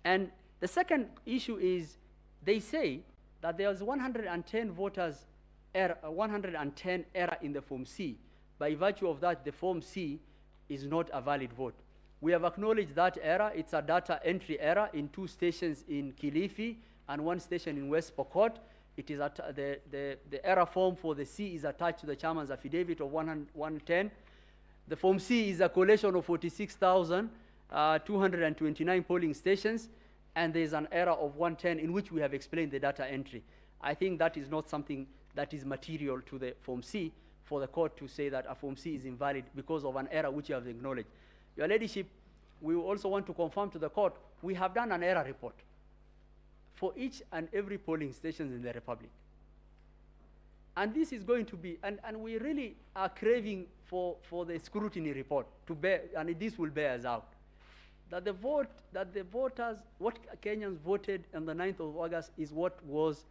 S2: And the second issue is they say that there's 110 voters error, 110 error in the Form C. By virtue of that, the Form C is not a valid vote. We have acknowledged that error. It's a data entry error in 2 stations in Kilifi and 1 station in West Pokot. It is the error form for the C is attached to the chairman's affidavit of 110. The Form C is a collation of 46,229 polling stations, and there is an error of 110 in which we have explained the data entry. I think that is not something that is material to the Form C for the court to say that a Form C is invalid because of an error which you have acknowledged. Your Ladyship, we also want to confirm to the court, we have done an error report for each and every polling station in the Republic. And this is going to be, and we really are craving for the scrutiny report to bear, and this will bear us out. That the voters, what Kenyans voted on the 9th of August is what was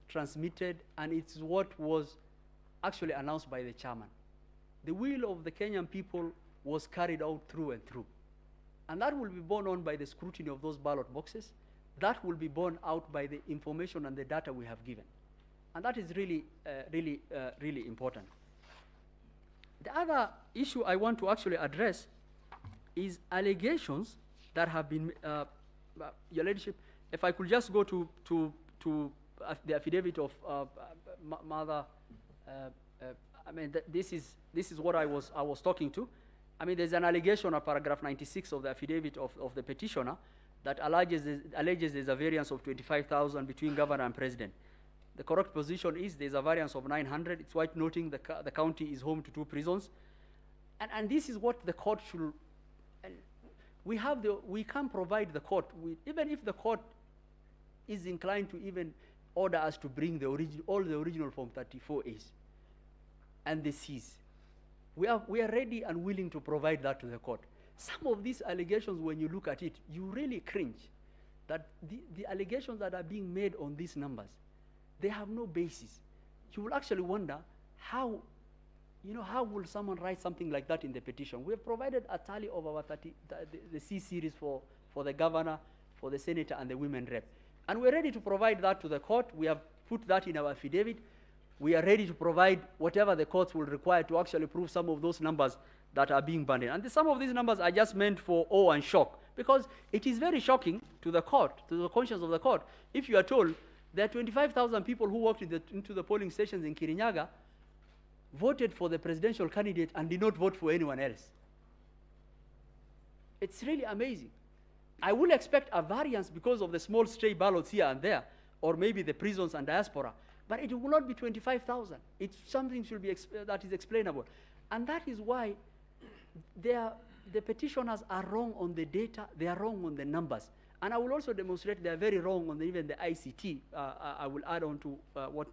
S2: transmitted, and it's what was actually announced by the chairman. The will of the Kenyan people was carried out through and through. And that will be borne on by the scrutiny of those ballot boxes. That will be borne out by the information and the data we have given. And that is really, really important. The other issue I want to actually address is allegations that have been, Your Ladyship, if I could just go to the affidavit of Mother, I mean, this is what I was talking to. I mean, there's an allegation of paragraph 96 of the affidavit of the petitioner that alleges there's a variance of 25,000 between governor and president. The correct position is there's a variance of 900. It's worth noting the county is home to 2 prisons. And this is what the court should, and we can provide the court with, even if the court is inclined to even order us to bring all the original Form 34As and the Cs. We are ready and willing to provide that to the court. Some of these allegations, when you look at it, you really cringe that the allegations that are being made on these numbers, they have no basis. You will actually wonder how will someone write something like that in the petition? We have provided a tally of our the C series for the governor, for the senator, and the women rep. And we're ready to provide that to the court. We have put that in our affidavit. We are ready to provide whatever the courts will require to actually prove some of those numbers that are being banded. And some of these numbers are just meant for awe and shock, because it is very shocking to the court, to the conscience of the court, if you are told there are 25,000 people who walked into the polling stations in Kirinyaga, voted for the presidential candidate and did not vote for anyone else. It's really amazing. I will expect a variance because of the small stray ballots here and there, or maybe the prisons and diaspora, but it will not be 25,000. It's something that is explainable. And that is why the petitioners are wrong on the data, they are wrong on the numbers. And I will also demonstrate they are very wrong on even the ICT. I will add on to what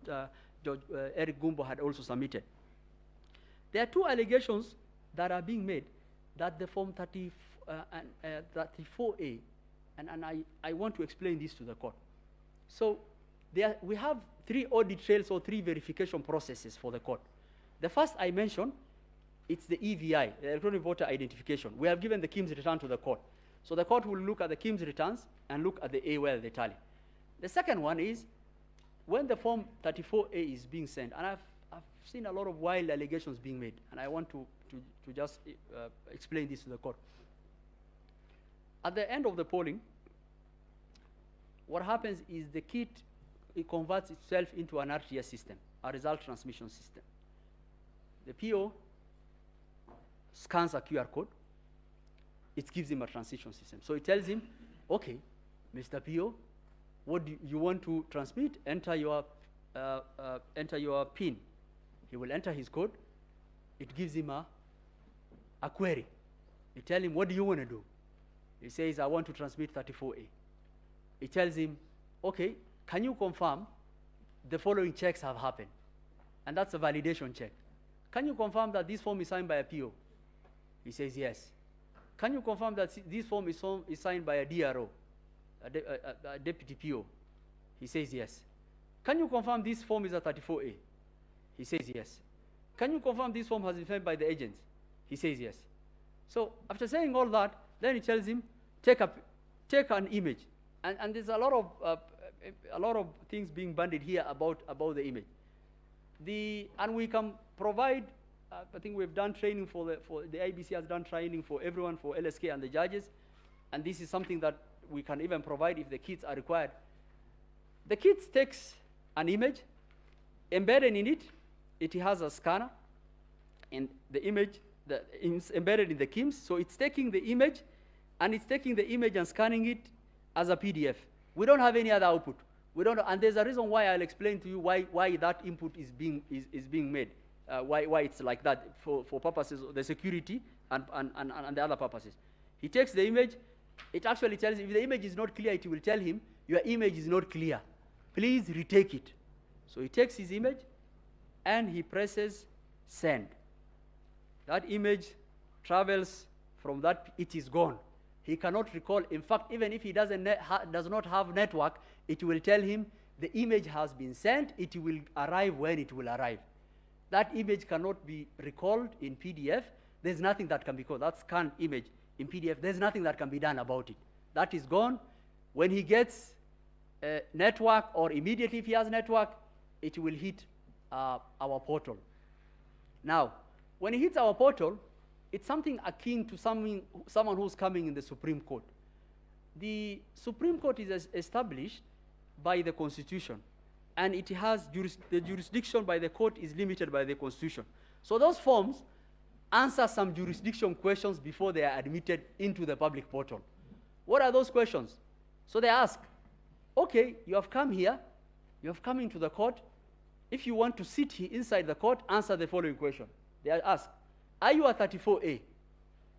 S2: Judge Eric Gumbo had also submitted. There are 2 allegations that are being made that the Form 34A, and I want to explain this to the court. So we have 3 audit trails or 3 verification processes for the court. The first I mentioned, it's the EVI, the electronic voter identification. We have given the KIMS return to the court. So the court will look at the KIMS returns and look at the AWL, the tally. The second one is when the Form 34A is being sent, and I've seen a lot of wild allegations being made, and I want to just explain this to the court. At the end of the polling, what happens is the kit, it converts itself into an RTS system, a result transmission system. The PO scans a QR code, it gives him a transition system. So it tells him, okay, Mr. PO, what do you want to transmit? Enter your PIN. He will enter his code. It gives him a query. You tell him, what do you want to do? He says, I want to transmit 34A. It tells him, okay, can you confirm the following checks have happened? And that's a validation check. Can you confirm that this form is signed by a PO? He says, yes. Can you confirm that this form is signed by a DRO, a deputy PO? He says, yes. Can you confirm this form is a 34A? He says, yes. Can you confirm this form has been signed by the agents? He says, yes. So after saying all that, then he tells him, take an image. And there's a lot of things being bandied here about the image. And we can provide, I think we've done training for the IBC has done training for everyone, for LSK and the judges, and this is something that we can even provide if the kits are required. The kit takes an image, embedded in it, it has a scanner, and the image is embedded in the KIMS, so it's taking the image, and it's taking the image and scanning it as a PDF. We don't have any other output. We don't, and there's a reason why I'll explain to you why that input is being made, why it's like that for purposes of the security and the other purposes. He takes the image. It actually tells him if the image is not clear, it will tell him your image is not clear. Please retake it. So he takes his image and he presses send. That image travels from that, it is gone. He cannot recall. In fact, even if he does not have network, it will tell him the image has been sent, it will arrive when it will arrive. That image cannot be recalled in PDF. There's nothing that can be called. That scanned image in PDF, there's nothing that can be done about it. That is gone. When he gets network, or immediately if he has network, it will hit our portal. Now, when it hits our portal, it's something akin to someone who's coming in the Supreme Court. The Supreme Court is established by the Constitution, and it has the jurisdiction by the court is limited by the Constitution. So those forms answer some jurisdiction questions before they are admitted into the public portal. What are those questions? So they ask, okay, you have come here, you have come into the court. If you want to sit here inside the court, answer the following question. They ask, are you a 34A?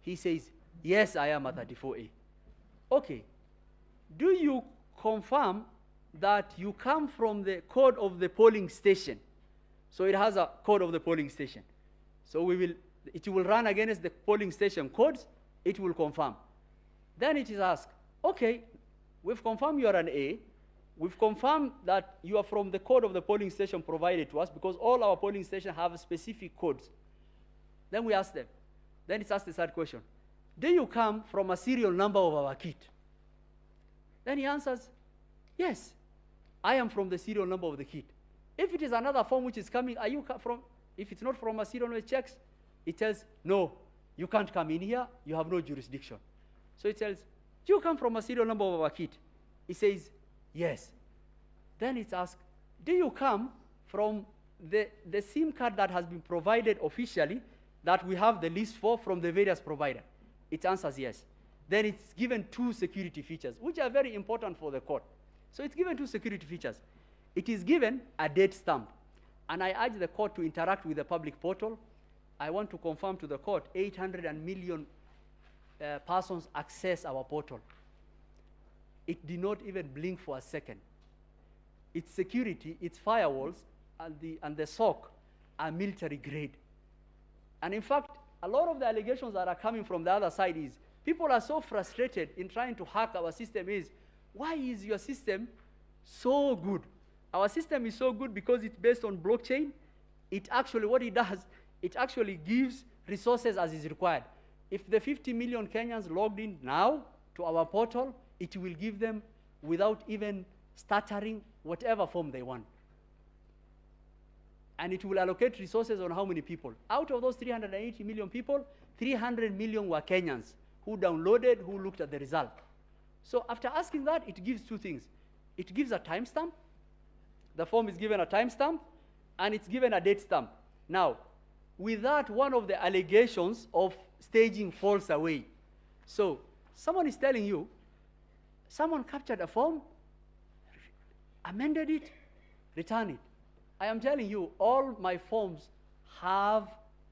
S2: He says, yes, I am a 34A. Okay, do you confirm that you come from the code of the polling station? So it has a code of the polling station. So it will run against the polling station codes, it will confirm. Then it is asked, okay, we've confirmed you are an A, we've confirmed that you are from the code of the polling station provided to us, because all our polling stations have specific codes. Then we ask them, then it's asked the third question, do you come from a serial number of our kit? Then he answers, yes, I am from the serial number of the kit. If it is another form which is coming, are you from, if it's not from a serial number, it checks, it tells, no, you can't come in here, you have no jurisdiction. So it tells, do you come from a serial number of our kit? He says, yes. Then it's asked, do you come from the SIM card that has been provided officially that we have the list for from the various providers? It answers yes. Then it's given two security features, which are very important for the court. So it's given two security features. It is given a date stamp. And I urge the court to interact with the public portal. I want to confirm to the court 800 million persons access our portal. It did not even blink for a second. Its security, its firewalls, and the SOC are military grade. And in fact, a lot of the allegations that are coming from the other side is, people are so frustrated in trying to hack our system is, why is your system so good? Our system is so good because it's based on blockchain. It actually, what it does, it actually gives resources as is required. If the 50 million Kenyans logged in now to our portal, it will give them without even stuttering whatever form they want. And it will allocate resources on how many people. Out of those 380 million people, 300 million were Kenyans who downloaded, who looked at the result. So after asking that, it gives two things. It gives a timestamp. The form is given a timestamp, and it's given a date stamp. Now, with that, one of the allegations of staging falls away. So someone is telling you, someone captured a form, amended it, returned it. I am telling you, all my forms have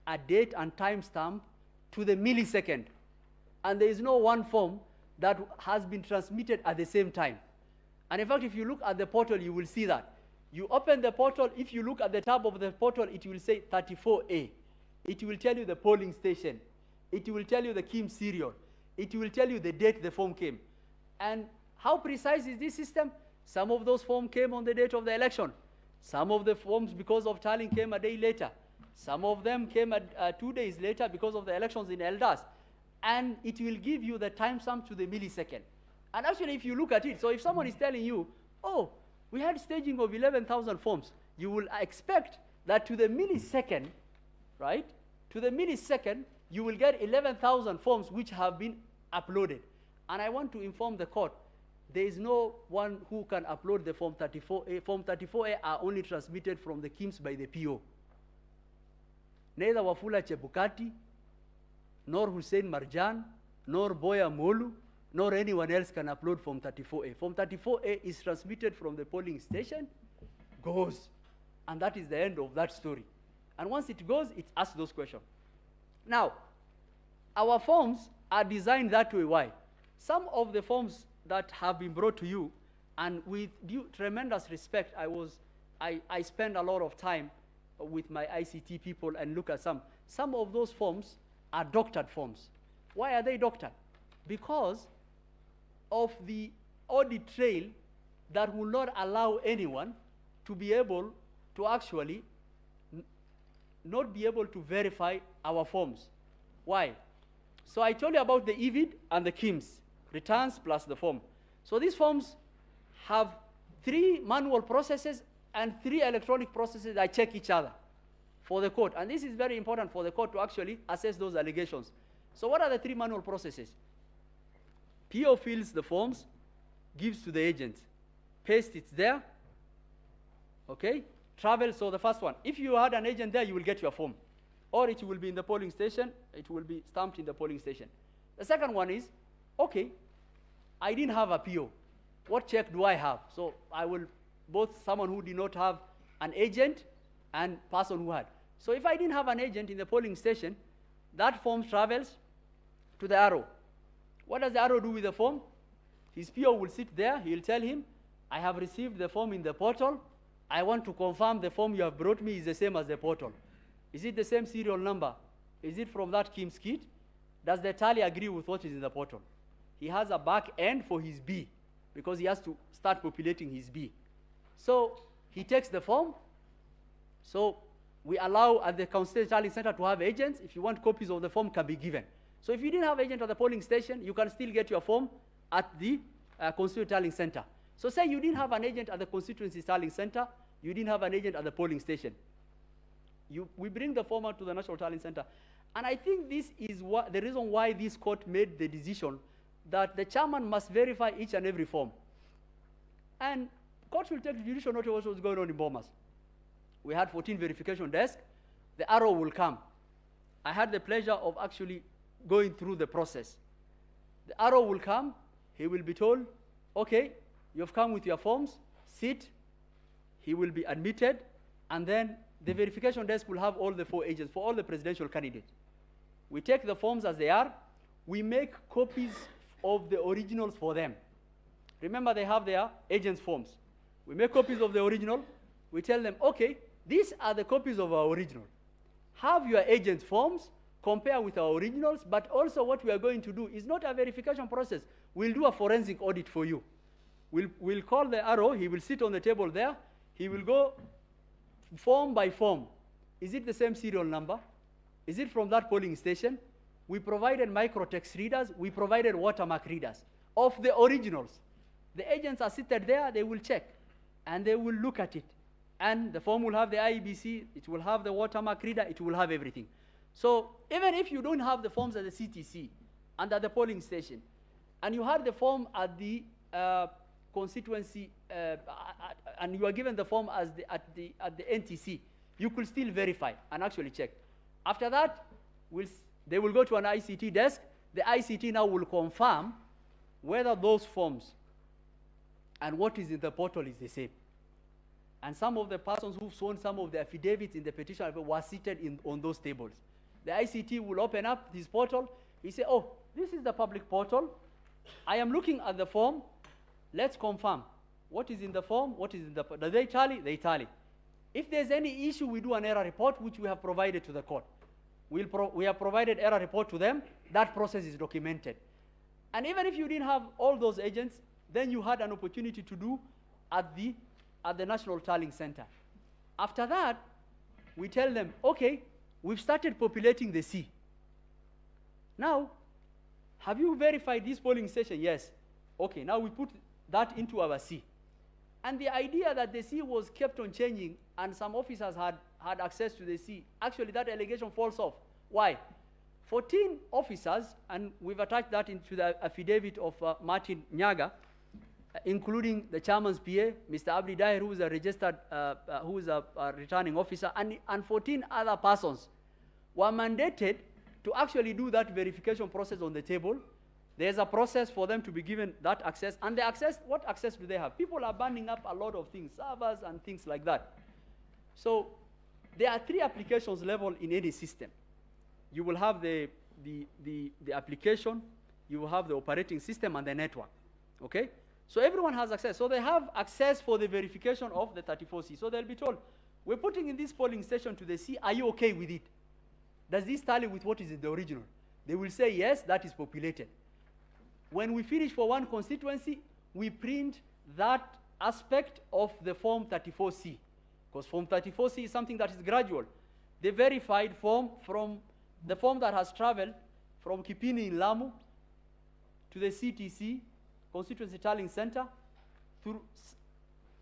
S2: a date and timestamp to the millisecond. And there is no one form that has been transmitted at the same time. And in fact, if you look at the portal, you will see that. You open the portal, if you look at the tab of the portal, it will say 34A. It will tell you the polling station. It will tell you the KIM serial. It will tell you the date the form came. And how precise is this system? Some of those forms came on the date of the election. Some of the forms, because of tallying, came a day later. Some of them came 2 days later because of the elections in Eldas. And it will give you the timestamp to the millisecond. And actually, if you look at it, so if someone is telling you, oh, we had staging of 11,000 forms, you will expect that to the millisecond, right? To the millisecond, you will get 11,000 forms which have been uploaded. And I want to inform the court, there is no one who can upload the Form 34A. Form 34A are only transmitted from the KIMS by the PO. Neither Wafula Chebukati, nor Hussein Marjan, nor Boya Molu, nor anyone else can upload Form 34A. Form 34A is transmitted from the polling station, goes, and that is the end of that story. And once it goes, it asks those questions. Now, our forms are designed that way. Why? Some of the forms that have been brought to you, and with due tremendous respect, I spend a lot of time with my ICT people and look at some. Some of those forms are doctored forms. Why are they doctored? Because of the audit trail that will not allow anyone to be able to actually not be able to verify our forms. Why? So I told you about the EVID and the KIMS, returns plus the form. So these forms have 3 manual processes and 3 electronic processes that check each other for the court. And this is very important for the court to actually assess those allegations. So what are the 3 manual processes? PO fills the forms, gives to the agent, paste it there, okay? Travel, so the first one. If you had an agent there, you will get your form. Or it will be in the polling station, it will be stamped in the polling station. The second one is, okay, I didn't have a PO. What check do I have? So I will both someone who did not have an agent and person who had. So if I didn't have an agent in the polling station, that form travels to the arrow. What does the arrow do with the form? His PO will sit there. He will tell him, I have received the form in the portal. I want to confirm the form you have brought me is the same as the portal. Is it the same serial number? Is it from that Kim's kit? Does the tally agree with what is in the portal? He has a back end for his B because he has to start populating his B. So he takes the form. So we allow at the Constituency Tallying Center to have agents. If you want copies of the form, can be given. So if you didn't have agent at the polling station, you can still get your form at the Constituency Tallying Center. So say you didn't have an agent at the Constituency Tallying Center, you didn't have an agent at the polling station. We bring the form out to the National Tallying Center. And I think this is the reason why this court made the decision that the chairman must verify each and every form. And courts will take judicial notice of what was going on in Bomas. We had 14 verification desks. The arrow will come. I had the pleasure of actually going through the process. The arrow will come. He will be told, okay, you've come with your forms, sit. He will be admitted, and then the verification desk will have all the 4 agents for all the presidential candidates. We take the forms as they are. We make copies of the originals for them. Remember, they have their agents' forms. We make copies of the original. We tell them, okay, these are the copies of our original. Have your agents' forms, compare with our originals, but also what we are going to do is not a verification process. We'll do a forensic audit for you. We'll call the arrow. He will sit on the table there. He will go form by form. Is it the same serial number? Is it from that polling station? We provided microtext readers. We provided watermark readers of the originals. The agents are seated there. They will check, and they will look at it. And the form will have the IEBC. It will have the watermark reader. It will have everything. So even if you don't have the forms at the CTC and at the polling station, and you had the form at the constituency, and you are given the form as at the NTC, you could still verify and actually check. After that, they will go to an ICT desk. The ICT now will confirm whether those forms and what is in the portal is the same. And some of the persons who've sworn some of the affidavits in the petition were seated on those tables. The ICT will open up this portal. He say, oh, this is the public portal. I am looking at the form. Let's confirm what is in the form, what is in the portal. Do they tally? They tally. If there's any issue, we do an error report, which we have provided to the court. We have provided error report to them. That process is documented. And even if you didn't have all those agents, then you had an opportunity to do at the National Tallying Center. After that, we tell them, okay, we've started populating the C. Now, have you verified this polling station? Yes. Okay, now we put that into our C. And the idea that the C was kept on changing and some officers had access to the C, actually that allegation falls off. Why? 14 officers, and we've attached that into the affidavit of Martin Nyaga, including the chairman's PA, Mr. Abdi Daher, who is a registered, who is a returning officer, and 14 other persons were mandated to actually do that verification process on the table. There's a process for them to be given that access, and the access, what access do they have? People are burning up a lot of things, servers and things like that. So there are 3 applications level in any system. You will have the application, you will have the operating system and the network, okay? So everyone has access. So they have access for the verification of the 34C. So they'll be told, we're putting in this polling station to the C, are you okay with it? Does this tally with what is in the original? They will say, yes, that is populated. When we finish for one constituency, we print that aspect of the Form 34C, because Form 34C is something that is gradual. The verified form from the form that has traveled from Kipini in Lamu to the CTC, Constituency Tallying Center,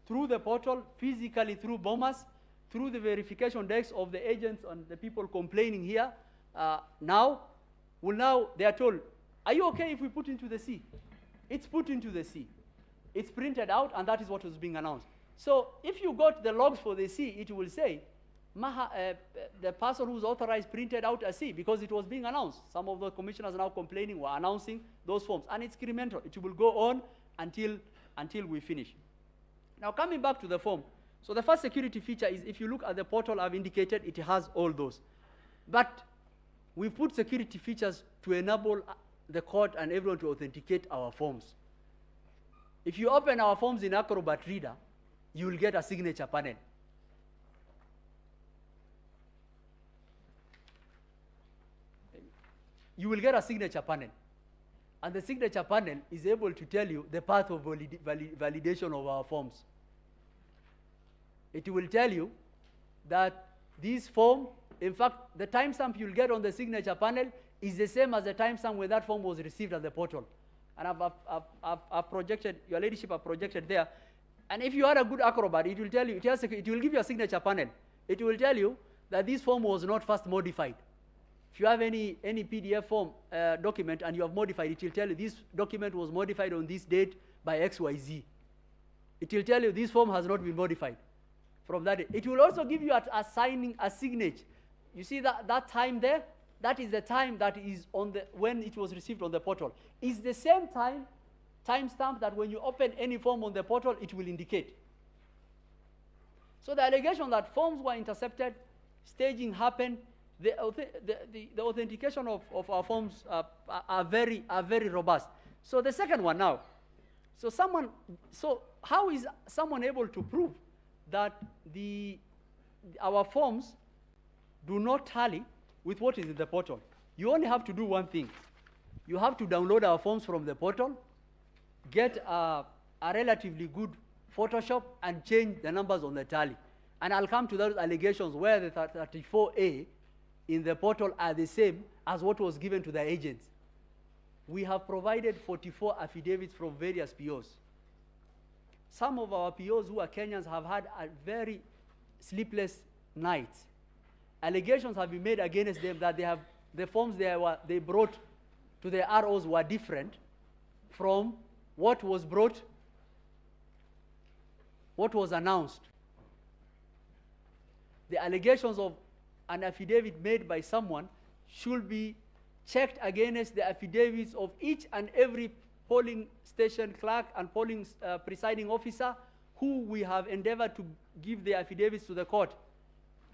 S2: through the portal, physically through Bomas, through the verification desks of the agents and the people complaining here, now they are told, are you okay if we put into the C? It's put into the C. It's printed out, and that is what was being announced. So if you got the logs for the C, it will say, the person who's authorized printed out a C because it was being announced. Some of the commissioners now complaining were announcing those forms, and it's incremental. It will go on until we finish. Now, coming back to the form. So the first security feature is, if you look at the portal I've indicated, it has all those. But we put security features to enable the court and everyone to authenticate our forms. If you open our forms in Acrobat Reader, you will get a signature panel. You will get a signature panel. And the signature panel is able to tell you the path of validation of our forms. It will tell you that this form, in fact, the timestamp you'll get on the signature panel is the same as the timestamp when that form was received at the portal. And I've projected, your ladyship have projected there. And if you are a good Acrobat, it will tell you, it will give you a signature panel. It will tell you that this form was not first modified. If you have any PDF form document and you have modified, it will tell you this document was modified on this date by XYZ. It will tell you this form has not been modified from that date. It will also give you assigning a signature. You see that time there? That is the time that is on when it was received on the portal. It's the same timestamp that when you open any form on the portal, it will indicate. So the allegation that forms were intercepted, staging happened, the authentication of our forms are very robust. So the second one now. So how is someone able to prove that our forms do not tally with what is in the portal? You only have to do one thing. You have to download our forms from the portal, get a relatively good Photoshop, and change the numbers on the tally. And I'll come to those allegations where the 34A in the portal are the same as what was given to the agents. We have provided 44 affidavits from various POs. Some of our POs who are Kenyans have had a very sleepless nights. Allegations have been made against them that the forms they brought to the ROs were different from what was announced. The allegations of an affidavit made by someone should be checked against the affidavits of each and every polling station clerk and polling presiding officer who we have endeavored to give the affidavits to the court.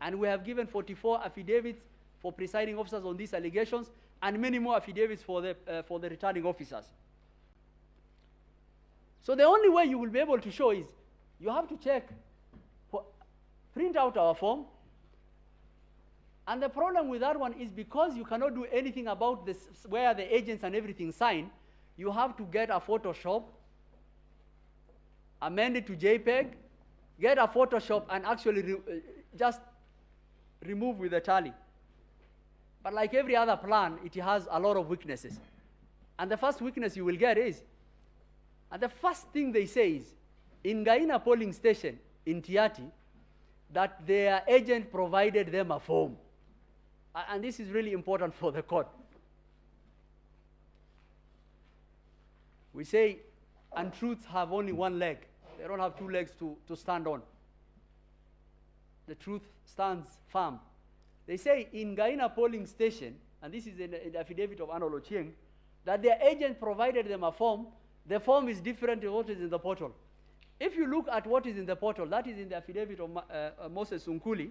S2: And we have given 44 affidavits for presiding officers on these allegations and many more affidavits for the returning officers. So the only way you will be able to show is you have to print out our form. And the problem with that one is because you cannot do anything about this, where the agents and everything sign, you have to get a Photoshop, amend it to JPEG, get a Photoshop, and actually just remove with the tally. But like every other plan, it has a lot of weaknesses. And the first weakness you will get is, and the first thing they say is, in Gaina polling station in Tiati, that their agent provided them a form. And this is really important for the court. We say untruths have only one leg. They don't have two legs to stand on. The truth stands firm. They say in Gaina polling station, and this is in the affidavit of Anolo Chieng, that their agent provided them a form. The form is different to what is in the portal. If you look at what is in the portal, that is in the affidavit of Moses Sunkuli,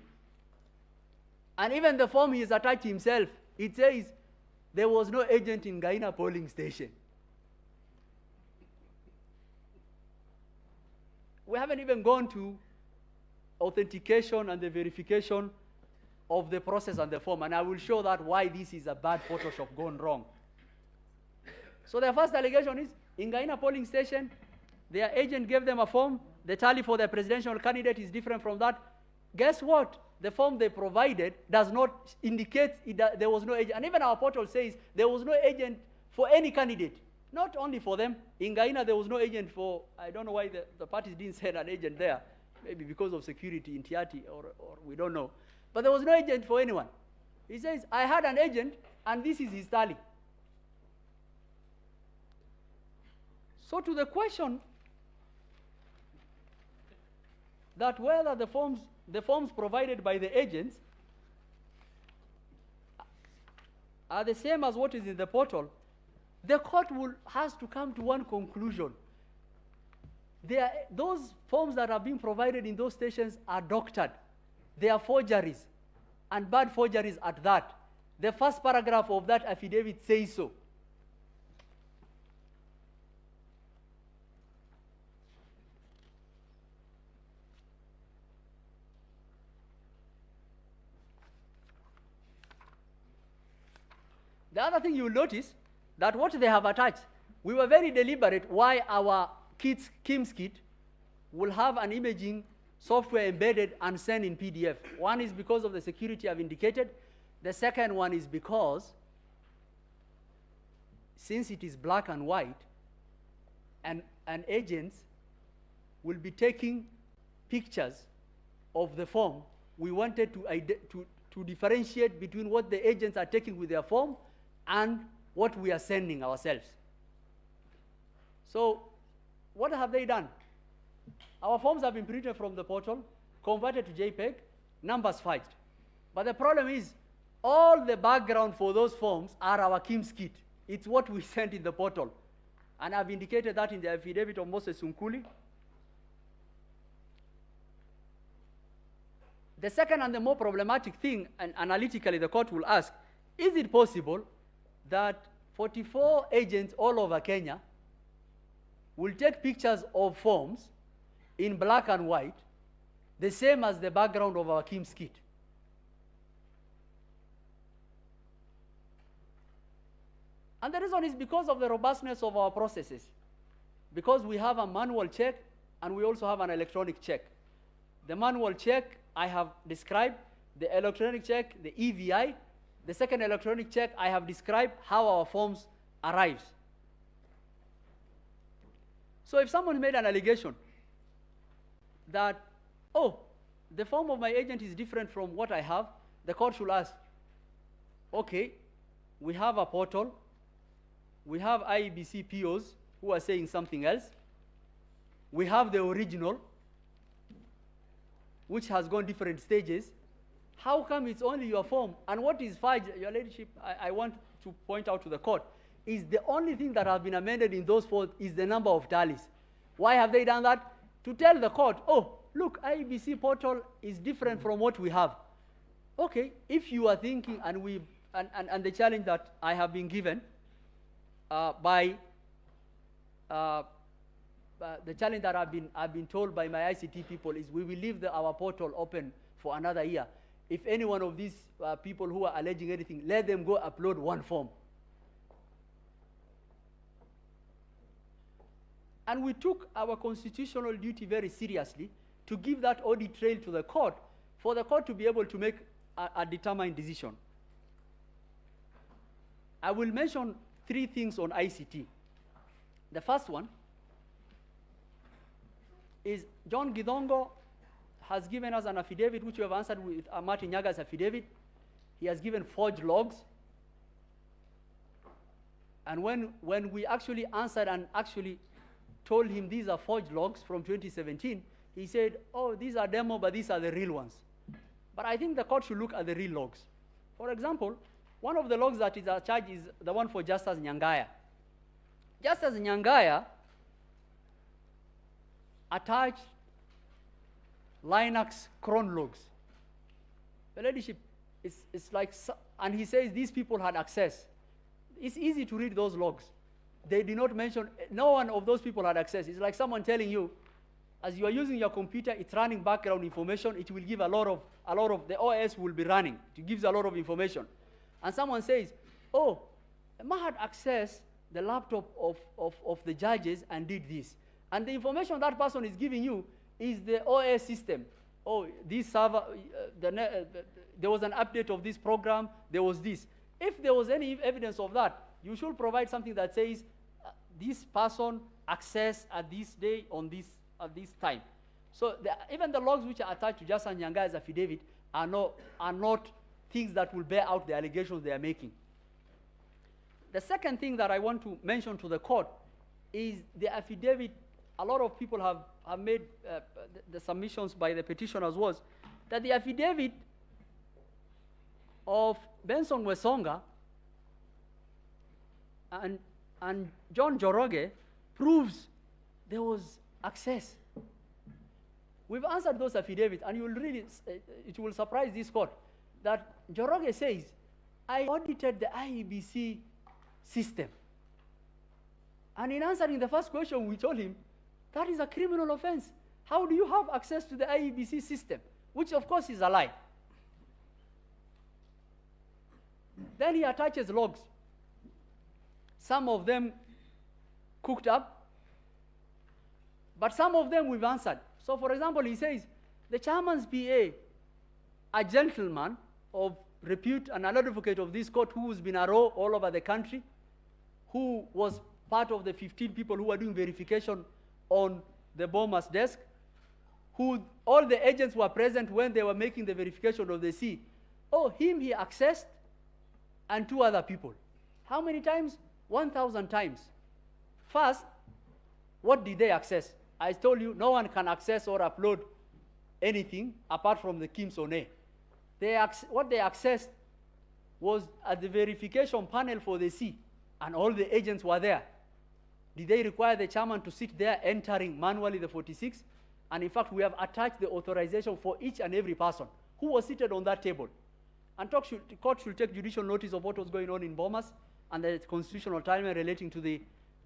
S2: and even the form he has attached himself, it says there was no agent in Gaina polling station. We haven't even gone to authentication and the verification of the process and the form, and I will show that why this is a bad Photoshop gone wrong. So the first allegation is, in Gaina polling station, their agent gave them a form. The tally for the presidential candidate is different from that. Guess what? The form they provided does not indicate there was no agent. And even our portal says there was no agent for any candidate, not only for them. In Gaina, there was no agent for, I don't know why the parties didn't send an agent there, maybe because of security in Tiati, or we don't know. But there was no agent for anyone. He says, I had an agent, and this is his tally. So to the question that whether the forms provided by the agents are the same as what is in the portal, the court has to come to one conclusion. Those forms that are being provided in those stations are doctored. They are forgeries, and bad forgeries at that. The first paragraph of that affidavit says so. The other thing you will notice, that what they have attached, we were very deliberate why our KIMS kit will have an imaging software embedded and sent in PDF. One is because of the security I've indicated. The second one is because, since it is black and white, and agents will be taking pictures of the form, we wanted to differentiate between what the agents are taking with their form and what we are sending ourselves. So, what have they done? Our forms have been printed from the portal, converted to JPEG, numbers fudged. But the problem is, all the background for those forms are our KIMS kit. It's what we sent in the portal. And I've indicated that in the affidavit of Moses Sunkuli. The second and the more problematic thing, and analytically the court will ask, is it possible that 44 agents all over Kenya will take pictures of forms in black and white, the same as the background of our KIMS kit? And the reason is because of the robustness of our processes. Because we have a manual check and we also have an electronic check. The manual check I have described, the electronic check, the EVI. The second electronic check, I have described how our forms arrives. So if someone made an allegation that, oh, the form of my agent is different from what I have, the court should ask, okay, we have a portal, we have IEBC POs who are saying something else, we have the original, which has gone different stages. How come it's only your form? And what is fudged, Your Ladyship, I want to point out to the court, is the only thing that has been amended in those forms is the number of tallies. Why have they done that? To tell the court, oh, look, IEBC portal is different from what we have. Okay, if you are thinking, and the challenge that I have been given the challenge that I've been told by my ICT people is we will leave our portal open for another year. If any one of these people who are alleging anything, let them go upload one form. And we took our constitutional duty very seriously to give that audit trail to the court for the court to be able to make a determined decision. I will mention 3 things on ICT. The first one is John Gidongo has given us an affidavit, which we have answered with Martin Nyaga's affidavit. He has given forged logs. And when we actually answered and actually told him these are forged logs from 2017, he said, oh, these are demo, but these are the real ones. But I think the court should look at the real logs. For example, one of the logs that is charged is the one for Justice Nyangaya. Justice Nyangaya attached Linux cron logs. The Ladyship, it's like, and he says these people had access. It's easy to read those logs. They did not mention, no one of those people had access. It's like someone telling you, as you are using your computer, it's running background information, it will give a lot of, the OS will be running. It gives a lot of information. And someone says, oh, Mahat accessed the laptop of the judges and did this. And the information that person is giving you is the OS system. Oh, this server, there was an update of this program, there was this. If there was any evidence of that, you should provide something that says, this person accessed at this day at this time. So even the logs which are attached to Justice Nyanga's affidavit are not things that will bear out the allegations they are making. The second thing that I want to mention to the court is the affidavit a lot of people have made the submissions by the petitioners was that the affidavit of Benson Wesonga and John Joroge proves there was access. We've answered those affidavits, and you will really, it will surprise this court that Joroge says, I audited the IEBC system. And in answering the first question, we told him, that is a criminal offense. How do you have access to the IEBC system? Which, of course, is a lie. Then he attaches logs. Some of them cooked up, but some of them we've answered. So, for example, he says, the chairman's PA, a gentleman of repute and an advocate of this court who's been a row all over the country, who was part of the 15 people who were doing verification on the Bomas desk, who all the agents were present when they were making the verification of the C. Oh, him he accessed, and 2 other people. How many times? 1,000 times. First, what did they access? I told you, no one can access or upload anything apart from the Kim Sone. What they accessed was at the verification panel for the C, and all the agents were there. Did they require the chairman to sit there entering manually the 46? And in fact, we have attached the authorization for each and every person who was seated on that table. And the court should take judicial notice of what was going on in Bomas and the constitutional timeline relating to the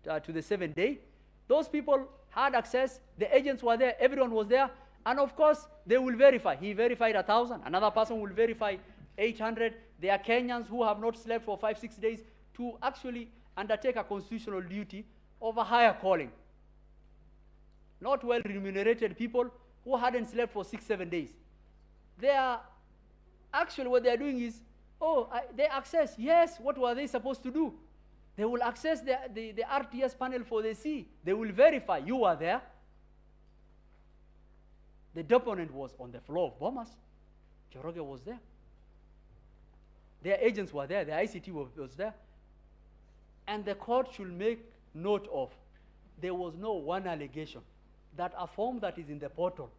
S2: 7th day. Those people had access, the agents were there, everyone was there, and of course, they will verify. He verified 1,000, another person will verify 800. There are Kenyans who have not slept for 5-6 days to actually undertake a constitutional duty of a higher calling. Not well remunerated people who hadn't slept for 6-7 days. They are actually, what they are doing is, they access. Yes, what were they supposed to do? They will access the RTS panel for the C. They will verify you are there. The deponent was on the floor of Bomas. Joroge was there. Their agents were there. The ICT was there. And the court should make note of, there was no one allegation that a form that is in the portal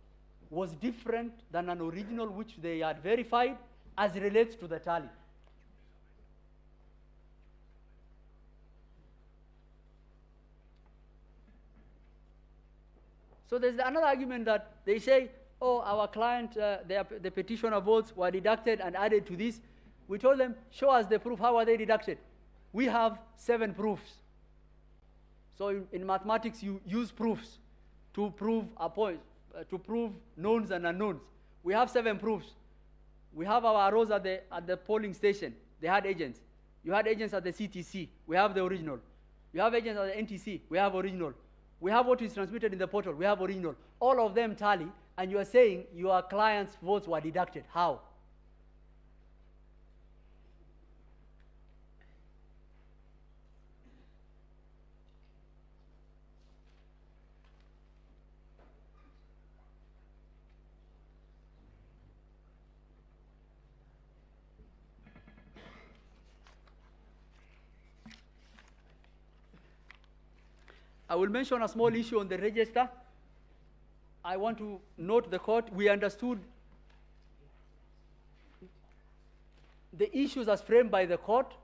S2: was different than an original which they had verified as relates to the tally. So there's another argument that they say, our client, the petitioner votes were deducted and added to this. We told them, show us the proof. How are they deducted? We have 7 proofs. So in mathematics, you use proofs to prove a point, to prove knowns and unknowns. We have 7 proofs. We have our arrows at the polling station. They had agents. You had agents at the CTC. We have the original. You have agents at the NTC. We have original. We have what is transmitted in the portal. We have original. All of them tally, and you are saying your client's votes were deducted. How? I will mention a small issue on the register. I want to note the court, we understood the issues as framed by the court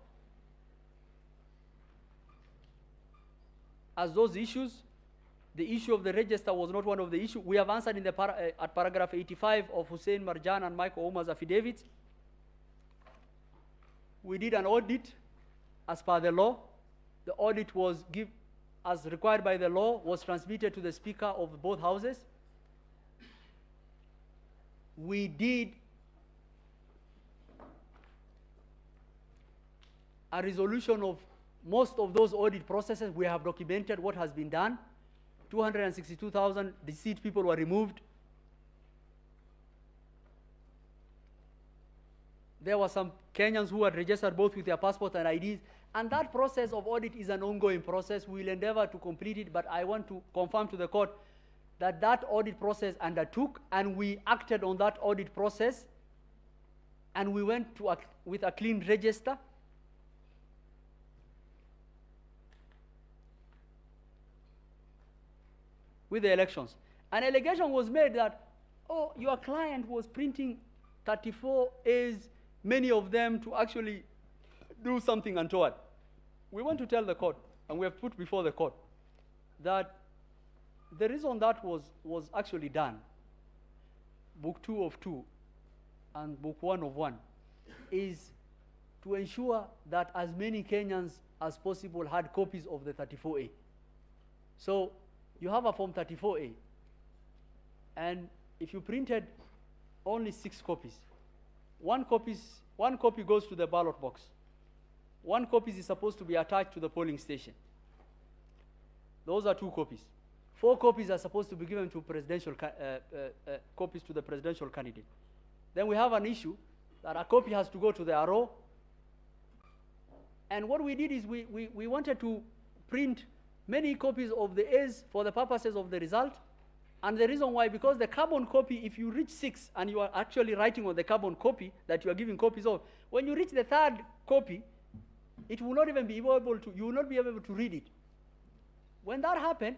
S2: as those issues. The issue of the register was not one of the issues. We have answered in the at paragraph 85 of Hussein Marjan and Michael Omar's affidavits. We did an audit as per the law. The audit was as required by the law, was transmitted to the Speaker of both houses. We did a resolution of most of those audit processes. We have documented what has been done. 262,000 deceased people were removed. There were some Kenyans who had registered both with their passport and IDs. And that process of audit is an ongoing process. We will endeavor to complete it, but I want to confirm to the court that that audit process undertook, and we acted on that audit process, and we went with a clean register. with the elections. An allegation was made that, oh, your client was printing 34 A's, many of them to actually do something untoward. We want to tell the court, and we have put before the court, that the reason that was actually done, book 2 of 2 and book 1 of 1, is to ensure that as many Kenyans as possible had copies of the 34A. So you have a form 34A, and if you printed only 6 copies, one copy goes to the ballot box. 1 copy is supposed to be attached to the polling station. Those are 2 copies. 4 copies are supposed to be given to copies to the presidential candidate. Then we have an issue that a copy has to go to the RO. And what we did is we wanted to print many copies of the A's for the purposes of the result. And the reason why, because the carbon copy, if you reach 6 and you are actually writing on the carbon copy that you are giving copies of, when you reach the 3rd copy, it will not even be able to, you will not be able to read it. When that happened,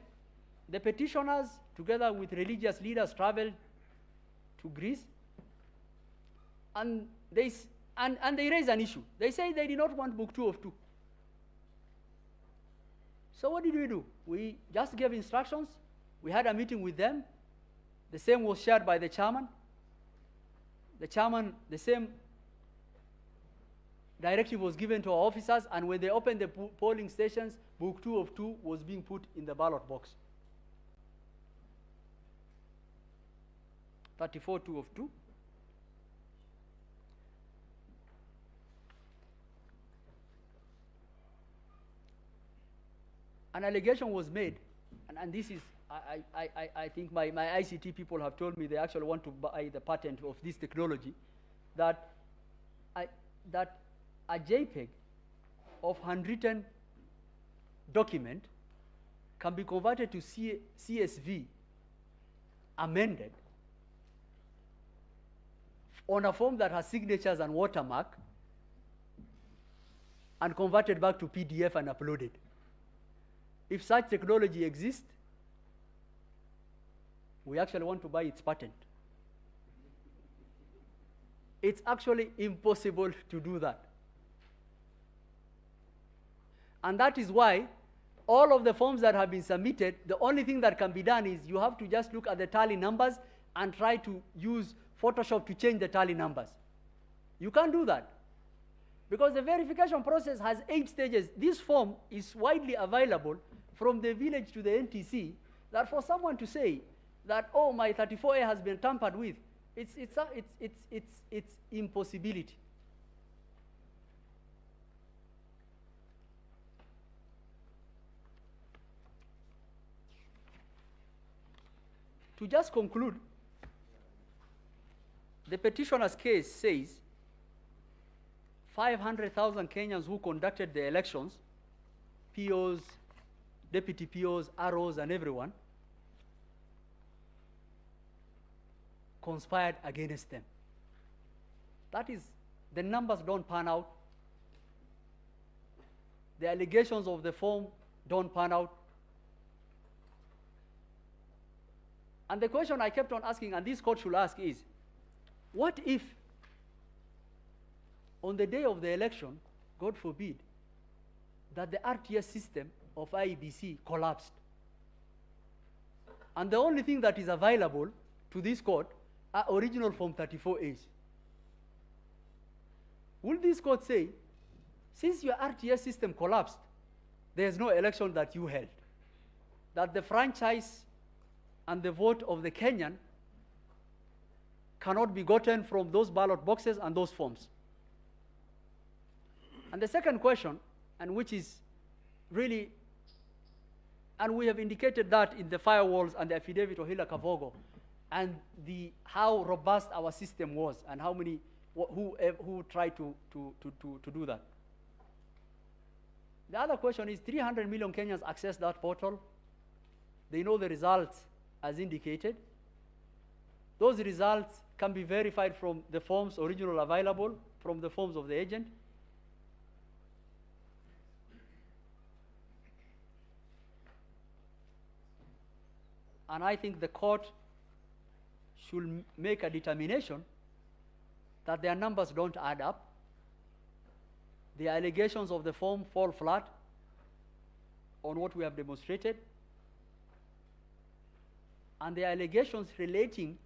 S2: the petitioners, together with religious leaders, traveled to Greece, and they raised an issue. They say they did not want book 2 of 2. So what did we do? We just gave instructions. We had a meeting with them. The same was shared by the chairman. The chairman, the same directive was given to our officers, and when they opened the polling stations, book 2 of 2 was being put in the ballot box. 34 2 of 2. An allegation was made, and this is, I think my ICT people have told me they actually want to buy the patent of this technology, that a JPEG of handwritten document can be converted to CSV, amended, on a form that has signatures and watermark, and converted back to PDF and uploaded. If such technology exists, we actually want to buy its patent. It's actually impossible to do that. And that is why all of the forms that have been submitted, the only thing that can be done is you have to just look at the tally numbers and try to use Photoshop to change the tally numbers. You can't do that, because the verification process has 8 stages. This form is widely available from the village to the NTC, that for someone to say that, oh, my 34A has been tampered with, it's impossibility. To just conclude, the petitioner's case says 500,000 Kenyans who conducted the elections, POs, deputy POs, ROs, and everyone, conspired against them. That is, the numbers don't pan out. The allegations of the form don't pan out. And the question I kept on asking, and this court should ask, is, what if on the day of the election, God forbid, that the RTS system of IEBC collapsed, and the only thing that is available to this court are original Form 34As? Will this court say, since your RTS system collapsed, there's no election that you held, that the franchise and the vote of the Kenyan cannot be gotten from those ballot boxes and those forms? And the second question, and which is really, and we have indicated that in the firewalls and the affidavit of Hila Kavogo, and how robust our system was, and how many, who tried to do that. The other question is, 300 million Kenyans access that portal. They know the results as indicated. Those results can be verified from the forms original available, from the forms of the agent. And I think the court should make a determination that their numbers don't add up. The allegations of the form fall flat on what we have demonstrated. And the allegations relating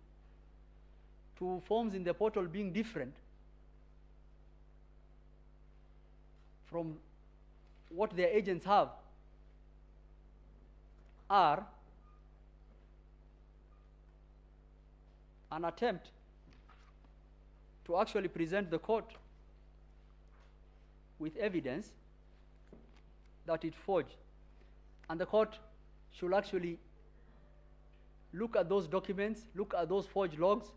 S2: to forms in the portal being different from what their agents have are an attempt to actually present the court with evidence that it forged. And the court should actually look at those documents, look at those forged logs,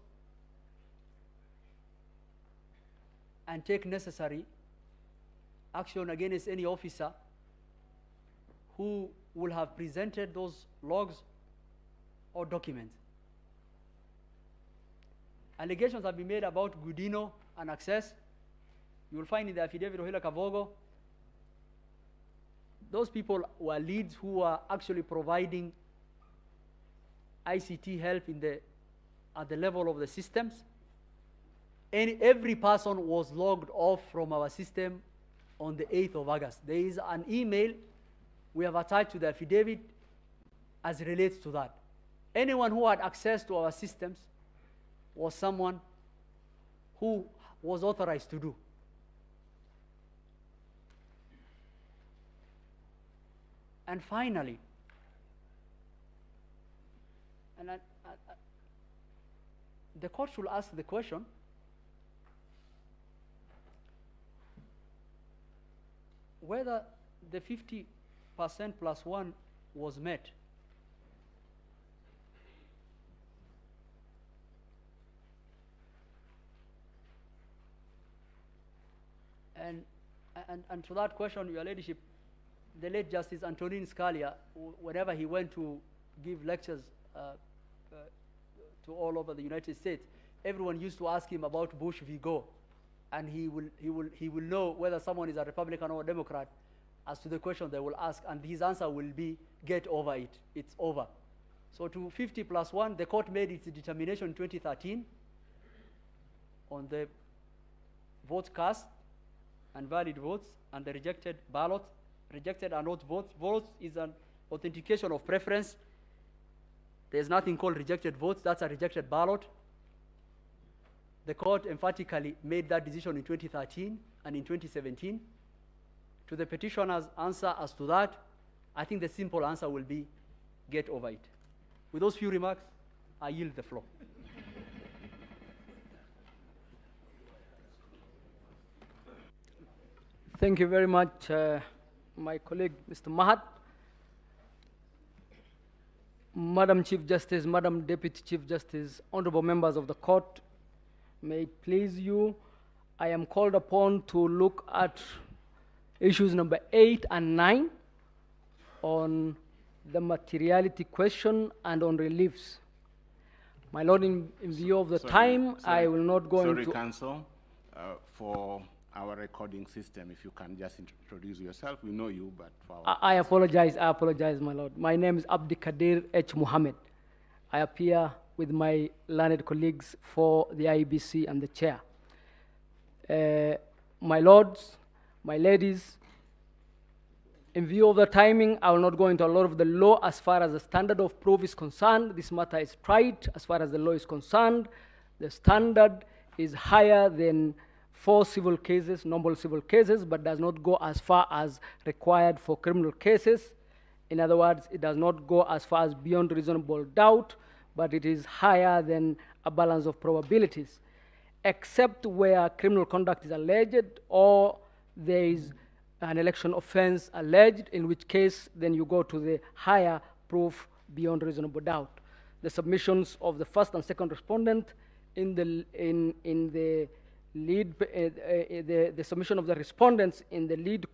S2: and take necessary action against any officer who will have presented those logs or documents. Allegations have been made about Gudino and Access. You will find in the affidavit of Hila Kavogo, those people were leads who were actually providing ICT help at the level of the systems. And every person was logged off from our system on the 8th of August. There is an email we have attached to the affidavit as relates to that. Anyone who had access to our systems was someone who was authorized to do. And finally, the court should ask the question, whether the 50% plus one was met. And to that question, Your Ladyship, the late Justice Antonin Scalia, whenever he went to give lectures to all over the United States, everyone used to ask him about Bush v. Gore, and he will know whether someone is a Republican or a Democrat as to the question they will ask, and his answer will be, get over it, it's over. So to 50 plus 1, the court made its determination in 2013 on the votes cast and valid votes and the rejected ballot. Rejected are not votes. Votes is an authentication of preference. There's nothing called rejected votes. That's a rejected ballot. The court emphatically made that decision in 2013 and in 2017. To the petitioner's answer as to that, I think the simple answer will be, get over it. With those few remarks, I yield the floor.
S3: Thank you very much, my colleague, Mr. Mahat. Madam Chief Justice, Madam Deputy Chief Justice, honorable members of the court, may it please you, I am called upon to look at issues number 8 and 9 on the materiality question and on reliefs. My Lord, in view of the time, I will not go into...
S4: Sorry, Counsel, for our recording system, if you can just introduce yourself. We know you, but for our...
S3: I apologize, my Lord. My name is Abdi Kadir H. Mohammed. I appear with my learned colleagues for the IEBC and the chair. My lords, my ladies, in view of the timing, I will not go into a lot of the law as far as the standard of proof is concerned. This matter is tried as far as the law is concerned. The standard is higher than 4 civil cases, normal civil cases, but does not go as far as required for criminal cases. In other words, it does not go as far as beyond reasonable doubt, but it is higher than a balance of probabilities, except where criminal conduct is alleged or there is an election offense alleged, in which case then you go to the higher proof beyond reasonable doubt. The submissions of the first and second respondent in the lead, the submission of the respondents in the lead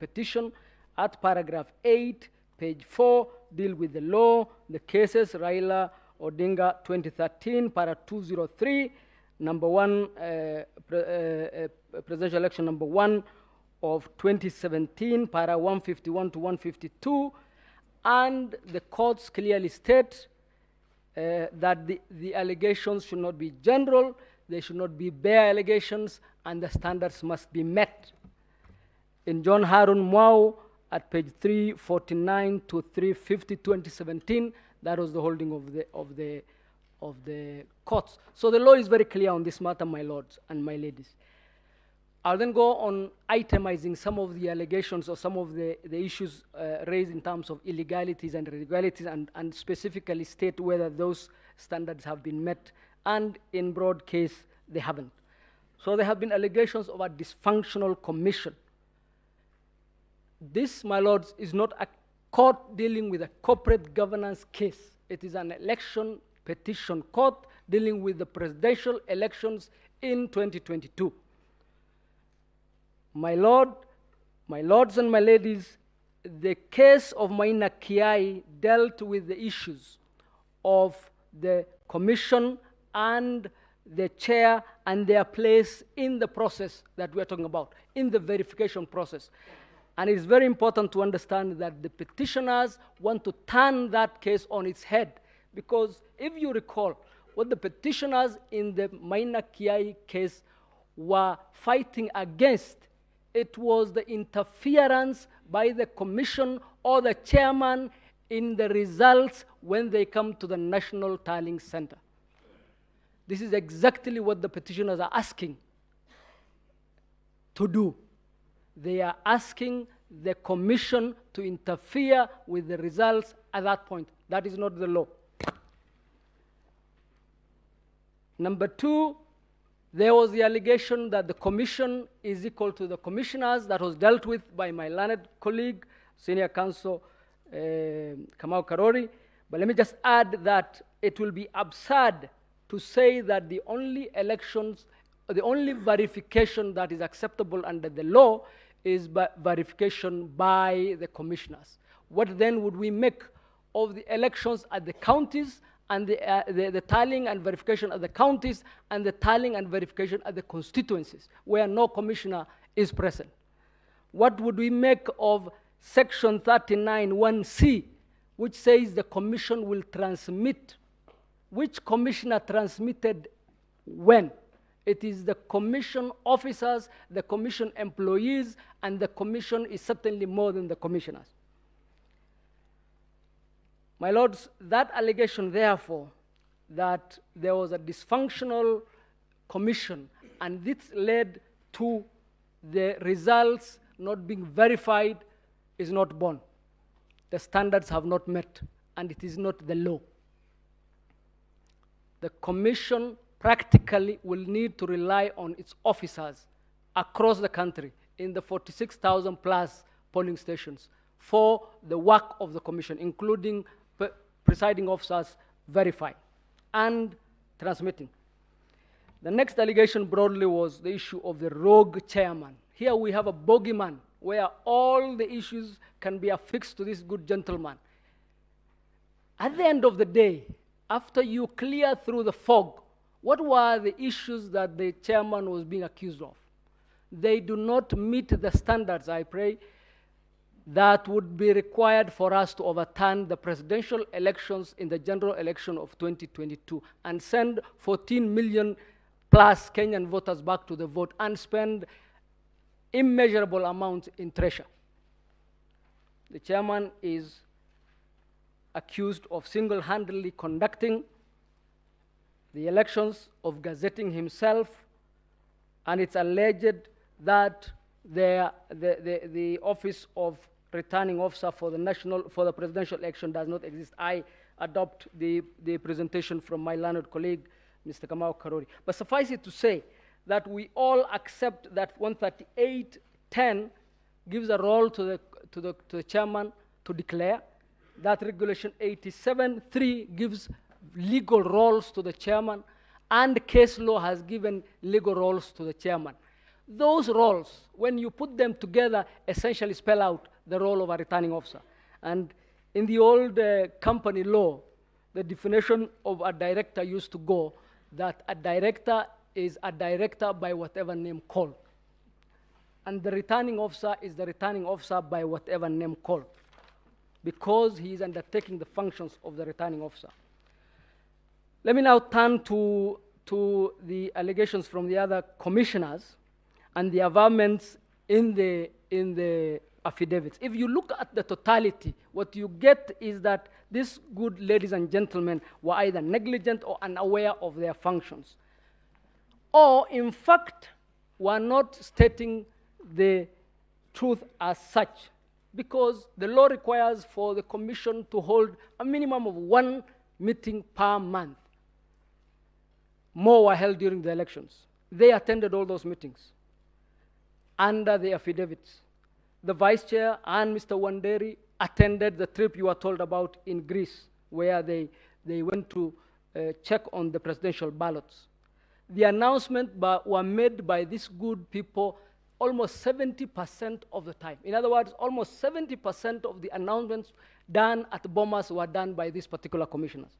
S3: petition at paragraph 8, page 4, deal with the law, the cases, Raila, Odinga, 2013, para 203, number 1, presidential election number 1 of 2017, para 151 to 152, and the courts clearly state that the allegations should not be general, they should not be bare allegations, and the standards must be met. In John Harun Mwau, at page 349 to 350, 2017, that was the holding of the courts. So the law is very clear on this matter, my lords and my ladies. I'll then go on itemizing some of the allegations or some of the issues raised in terms of illegalities and irregularities, and specifically state whether those standards have been met, and in broad case, they haven't. So there have been allegations of a dysfunctional commission. This, my lords, is not a court dealing with a corporate governance case. It is an election petition court dealing with the presidential elections in 2022. My lords and my ladies, the case of Maina Kiai dealt with the issues of the commission and the chair and their place in the process that we're talking about, in the verification process. And it's very important to understand that the petitioners want to turn that case on its head, because if you recall, what the petitioners in the Maina Kiai case were fighting against, it was the interference by the commission or the chairman in the results when they come to the National Tallying Center. This is exactly what the petitioners are asking to do. They are asking the commission to interfere with the results at that point. That is not the law. Number two, there was the allegation that the commission is equal to the commissioners. That was dealt with by my learned colleague, Senior Counsel Kamau Karori. But let me just add that it will be absurd to say that the only elections, the only verification that is acceptable under the law is verification by the commissioners. What then would we make of the elections at the counties and the tallying and verification at the counties and the tallying and verification at the constituencies where no commissioner is present? What would we make of Section 39(1)(c), which says the commission will transmit? Which commissioner transmitted when? It is the commission officers, the commission employees, and the commission is certainly more than the commissioners. My lords, that allegation, therefore, that there was a dysfunctional commission and this led to the results not being verified is not borne. The standards have not met, and it is not the law. The commission practically will need to rely on its officers across the country in the 46,000 plus polling stations for the work of the commission, including presiding officers verifying and transmitting. The next allegation broadly was the issue of the rogue chairman. Here we have a bogeyman where all the issues can be affixed to this good gentleman. At the end of the day, after you clear through the fog, what were the issues that the chairman was being accused of? They do not meet the standards, I pray, that would be required for us to overturn the presidential elections in the general election of 2022 and send 14 million plus Kenyan voters back to the vote and spend immeasurable amounts in treasure. The chairman is accused of single-handedly conducting the elections, of gazetting himself, and it's alleged that the office of returning officer for the presidential election does not exist. I adopt the presentation from my learned colleague, Mr. Kamau Karori. But suffice it to say that we all accept that 138.10 gives a role to the chairman to declare. That regulation 87.3 gives legal roles to the chairman, and case law has given legal roles to the chairman. Those roles, when you put them together, essentially spell out the role of a returning officer. And in the old company law, the definition of a director used to go that a director is a director by whatever name called. And the returning officer is the returning officer by whatever name called, because he is undertaking the functions of the returning officer. Let me now turn to the allegations from the other commissioners and the averments in the affidavits. If you look at the totality, what you get is that these good ladies and gentlemen were either negligent or unaware of their functions, or in fact were not stating the truth as such, because the law requires for the commission to hold a minimum of 1 meeting per month. More were held during the elections. They attended all those meetings under the affidavits. The vice chair and Mr. Wanderi attended the trip you were told about in Greece, where they went to check on the presidential ballots. The announcements were made by these good people almost 70% of the time. In other words, almost 70% of the announcements done at Bomas were done by these particular commissioners.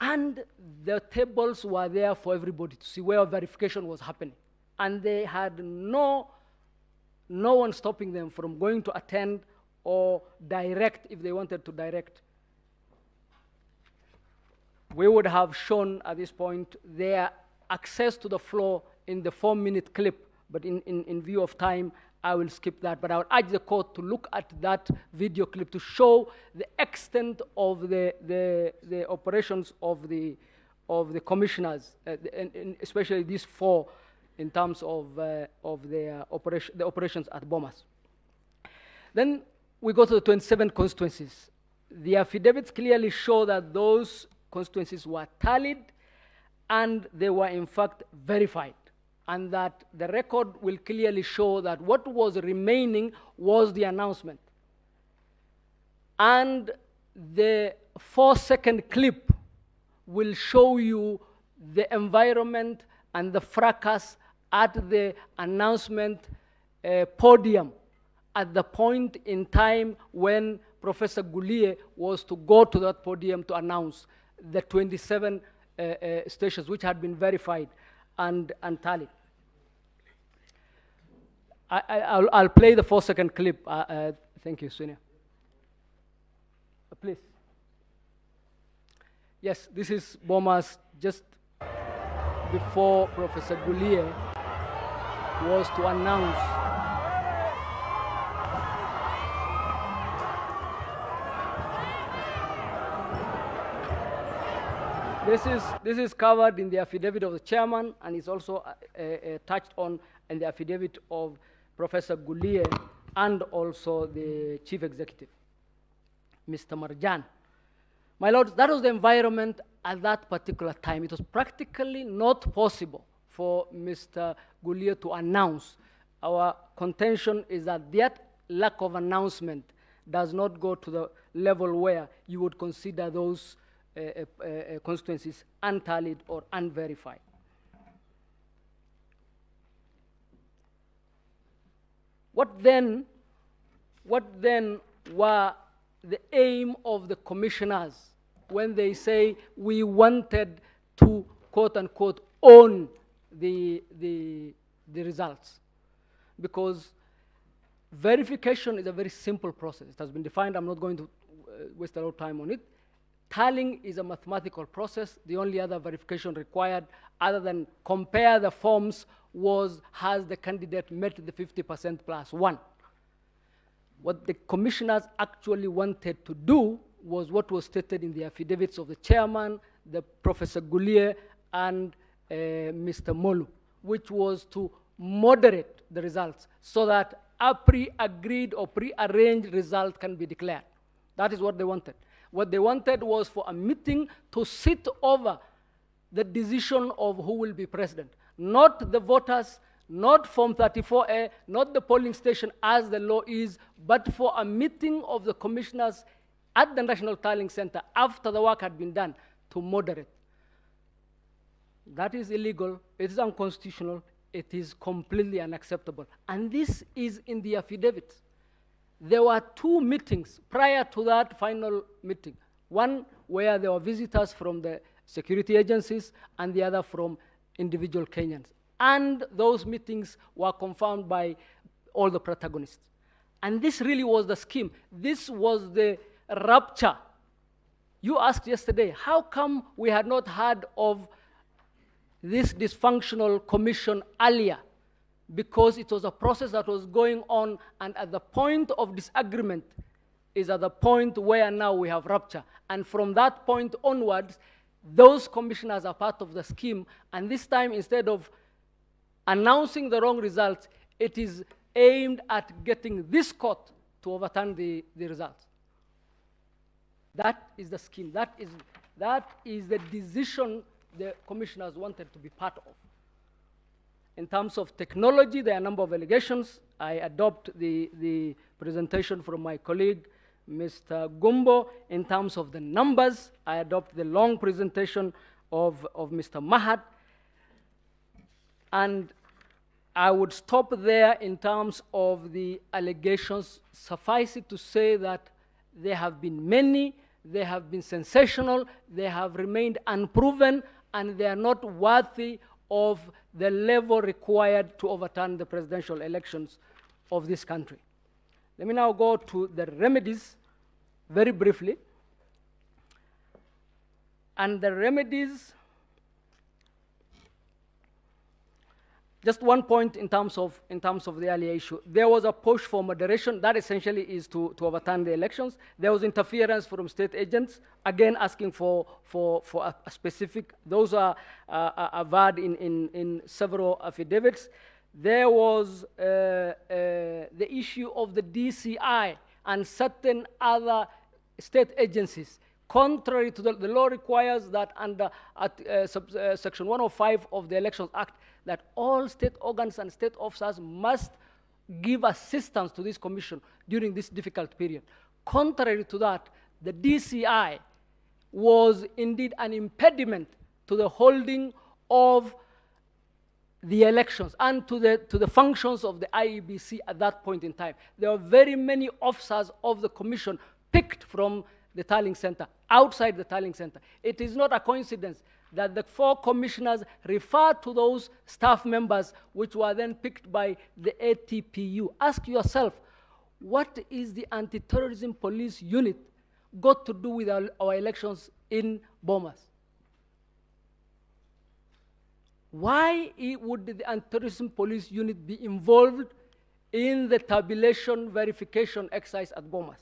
S3: And the tables were there for everybody to see where verification was happening. And they had no one stopping them from going to attend or direct if they wanted to direct. We would have shown at this point their access to the floor in the 4-minute clip, but in view of time, I will skip that. But I would urge the court to look at that video clip to show the extent of the operations of the commissioners, and especially these 4, in terms of the operations at Bomas. Then we go to the 27 constituencies. The affidavits clearly show that those constituencies were tallied and they were in fact verified, and that the record will clearly show that what was remaining was the announcement. And the 4-second clip will show you the environment and the fracas at the announcement podium at the point in time when Professor Gulie was to go to that podium to announce the 27 stations which had been verified and tallied. I'll play the 4-second clip. Thank you, Sonia. Please. Yes, this is Bomas just before Professor Gulie was to announce This is covered in the affidavit of the chairman, and is also touched on in the affidavit of Professor Gulie and also the chief executive, Mr. Marjan. My lords, that was the environment at that particular time. It was practically not possible for Mr. Gulie to announce. Our contention is that that lack of announcement does not go to the level where you would consider those constituencies untallied or unverified. What then were the aim of the commissioners when they say we wanted to, quote unquote, own the results? Because verification is a very simple process. It has been defined. I'm not going to waste a lot of time on it. Tallying is a mathematical process. The only other verification required, other than compare the forms, was has the candidate met the 50% plus 1. What the commissioners actually wanted to do was what was stated in the affidavits of the chairman, the Professor Gulie, and Mr. Molu, which was to moderate the results so that a pre-agreed or pre-arranged result can be declared. That is what they wanted. What they wanted was for a meeting to sit over the decision of who will be president, not the voters, not Form 34A, not the polling station as the law is, but for a meeting of the commissioners at the National Tallying Center after the work had been done to moderate. That is illegal, it is unconstitutional, it is completely unacceptable. And this is in the affidavits. There were 2 meetings prior to that final meeting. One where there were visitors from the security agencies and the other from individual Kenyans. And those meetings were confirmed by all the protagonists. And this really was the scheme. This was the rupture You asked yesterday, how come we had not heard of this dysfunctional commission earlier? Because it was a process that was going on, and at the point of disagreement is at the point where now we have rupture. And from that point onwards, those commissioners are part of the scheme, and this time, instead of announcing the wrong results, it is aimed at getting this court to overturn the results. That is the scheme. That is the decision the commissioners wanted to be part of. In terms of technology, there are a number of allegations. I adopt the presentation from my colleague, Mr. Gumbo. In terms of the numbers, I adopt the long presentation of Mr. Mahat. And I would stop there in terms of the allegations. Suffice it to say that there have been many, they have been sensational, they have remained unproven, and they are not worthy of the level required to overturn the presidential elections of this country. Let me now go to the remedies very briefly. And the remedies, just one point in terms of the earlier issue. There was a push for moderation. That essentially is to overturn the elections. There was interference from state agents, again asking for a specific. Those are averred in several affidavits. There was the issue of the DCI and certain other state agencies. Contrary to the law requires that under Section 105 of the Elections Act, that all state organs and state officers must give assistance to this commission during this difficult period. Contrary to that, the DCI was indeed an impediment to the holding of the elections and to the functions of the IEBC at that point in time. There were very many officers of the commission picked from the tallying center, outside the tallying center. It is not a coincidence that the 4 commissioners refer to those staff members which were then picked by the ATPU. Ask yourself, what is the anti-terrorism police unit got to do with our elections in Bomas? Why would the anti-terrorism police unit be involved in the tabulation verification exercise at Bomas?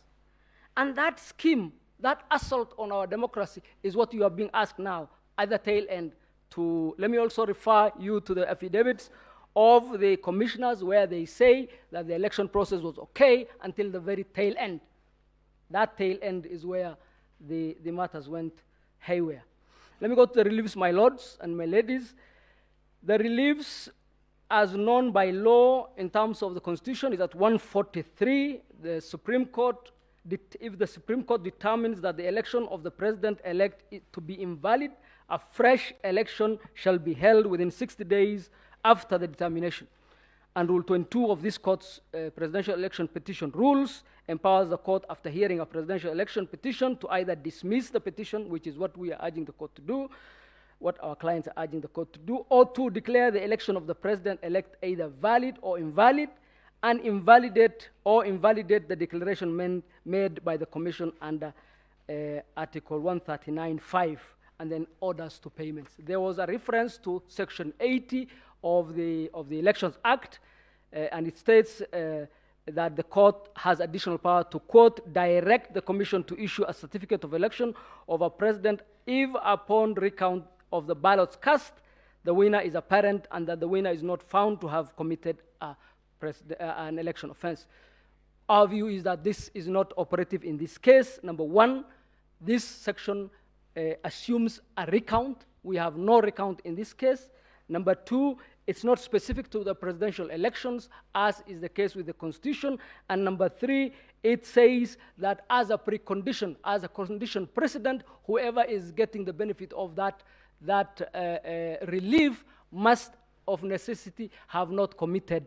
S3: And that scheme, that assault on our democracy is what you are being asked now at the tail end to. Let me also refer you to the affidavits of the commissioners where they say that the election process was okay until the very tail end. That tail end is where the matters went haywire. Let me go to the reliefs, my lords and my ladies. The reliefs as known by law in terms of the Constitution is at 143. The Supreme Court, if the Supreme Court determines that the election of the president-elect is to be invalid, a fresh election shall be held within 60 days after the determination. And Rule 22 of this court's presidential election petition rules empowers the court, after hearing a presidential election petition, to either dismiss the petition, which is what we are urging the court to do, what our clients are urging the court to do, or to declare the election of the president-elect either valid or invalid, and invalidate the declaration made by the commission under Article 139(5), and then orders to payments. There was a reference to Section 80 of the Elections Act, and it states that the court has additional power to, quote, direct the commission to issue a certificate of election of a president if upon recount of the ballots cast, the winner is apparent and that the winner is not found to have committed an election offense. Our view is that this is not operative in this case. Number one, this section assumes a recount. We have no recount in this case. Number two, it's not specific to the presidential elections, as is the case with the Constitution. And number three, it says that as a precondition, as a condition precedent, whoever is getting the benefit of that relief must, of necessity, have not committed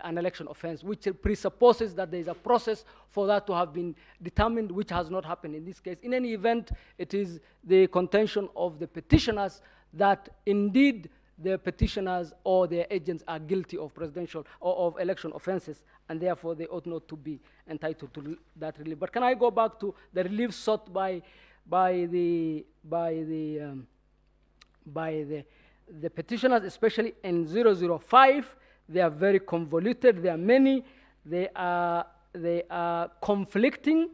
S3: an election offense, which presupposes that there is a process for that to have been determined, which has not happened in this case. In any event, it is the contention of the petitioners that indeed the petitioners or their agents are guilty of presidential or of election offenses, and therefore they ought not to be entitled to that relief. But can I go back to the relief sought by by the petitioners, especially in 005. They are very convoluted. There are many. They are conflicting.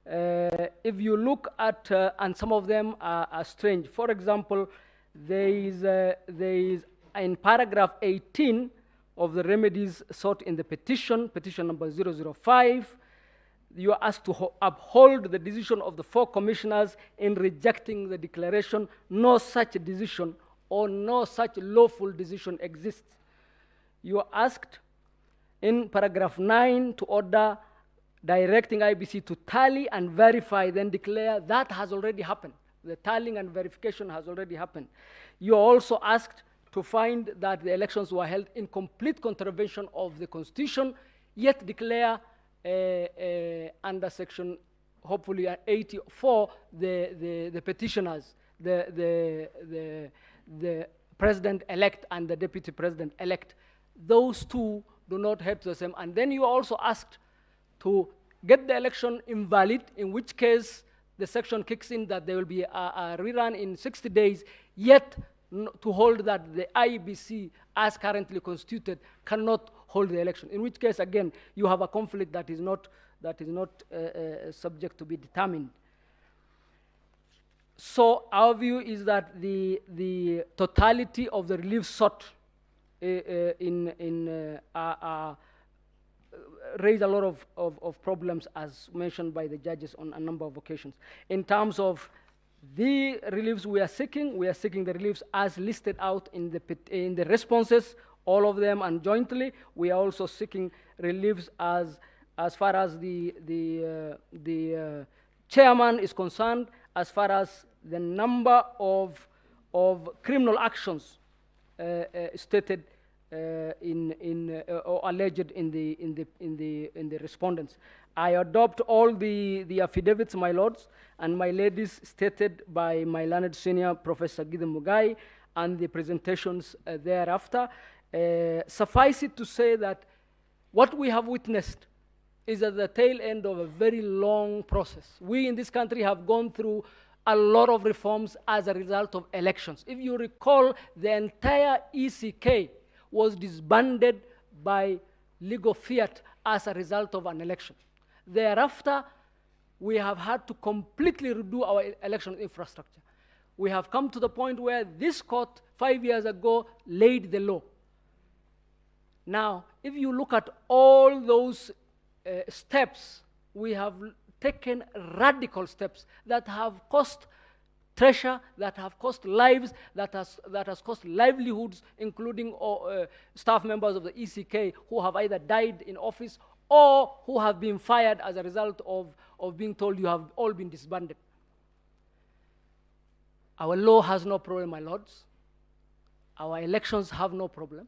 S3: If you look at, and some of them are strange. For example, there is in paragraph 18 of the remedies sought in the petition number 005, you are asked to uphold the decision of the 4 commissioners in rejecting the declaration. No such decision or no such lawful decision exists. You are asked in paragraph 9 to order directing IBC to tally and verify, then declare. That has already happened. The tallying and verification has already happened. You are also asked to find that the elections were held in complete contravention of the Constitution, yet declare under section, hopefully 84, the petitioners, the president-elect and the deputy president-elect. Those two do not help the same. And then you are also asked to get the election invalid, in which case the section kicks in that there will be a rerun in 60 days, yet to hold that the IEBC, as currently constituted, cannot hold the election, in which case, again, you have a conflict that is not subject to be determined. So our view is that the totality of the relief sought raise a lot of problems, as mentioned by the judges on a number of occasions. In terms of the reliefs we are seeking the reliefs as listed out in the responses, all of them, and jointly. We are also seeking reliefs as far as the chairman is concerned, as far as the number of criminal actions stated or alleged in the respondents. I adopt all the affidavits, my lords and my ladies, stated by my learned senior Professor Gideon Mugai, and the presentations thereafter. Suffice it to say that what we have witnessed is at the tail end of a very long process. We in this country have gone through a lot of reforms as a result of elections. If you recall, the entire ECK was disbanded by legal fiat as a result of an election. Thereafter, we have had to completely redo our election infrastructure. We have come to the point where this court 5 years ago laid the law. Now, if you look at all those steps, we have taken radical steps that have cost treasure, that have cost lives, that has cost livelihoods, including staff members of the ECK who have either died in office or who have been fired as a result of being told you have all been disbanded. Our law has no problem, my lords. Our elections have no problem.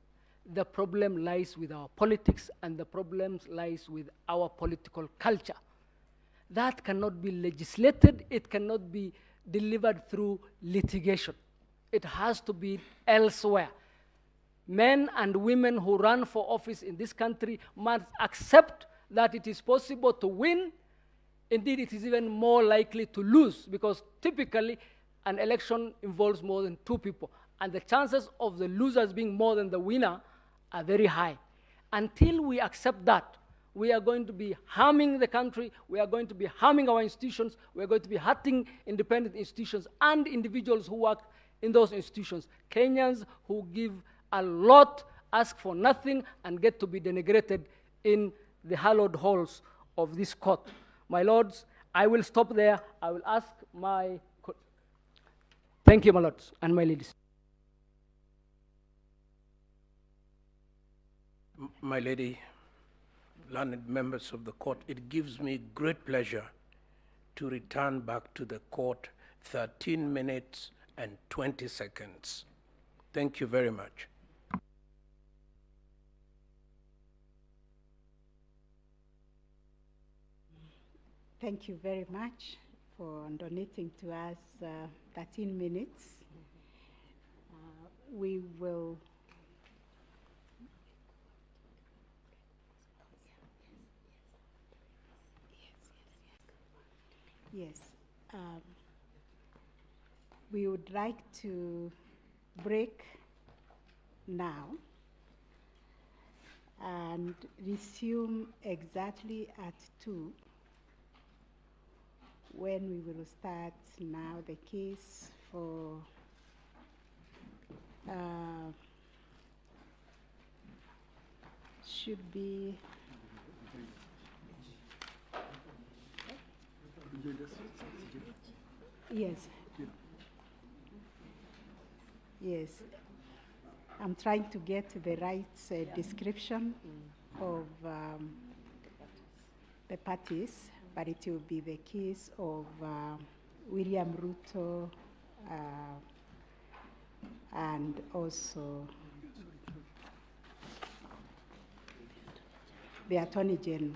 S3: The problem lies with our politics, and the problem lies with our political culture. That cannot be legislated. It cannot be delivered through litigation. It has to be elsewhere. Men and women who run for office in this country must accept that it is possible to win. Indeed, it is even more likely to lose, because typically an election involves more than 2 people, and the chances of the losers being more than the winner are very high. Until we accept that, we are going to be harming the country, we are going to be harming our institutions, we are going to be hurting independent institutions and individuals who work in those institutions. Kenyans who give a lot, ask for nothing, and get to be denigrated in the hallowed halls of this court. My lords, I will stop there. I will ask my... Thank you, my lords and my ladies.
S5: My lady, learned members of the court, it gives me great pleasure to return back to the court 13 minutes and 20 seconds. Thank you very much.
S6: Thank you very much for donating to us 13 minutes. We will... Yes. we would like to break now and resume exactly at 2, when we will start now the case for should be yes. Yes. I'm trying to get the right description of the parties, but it will be the case of William Ruto and also the Attorney General.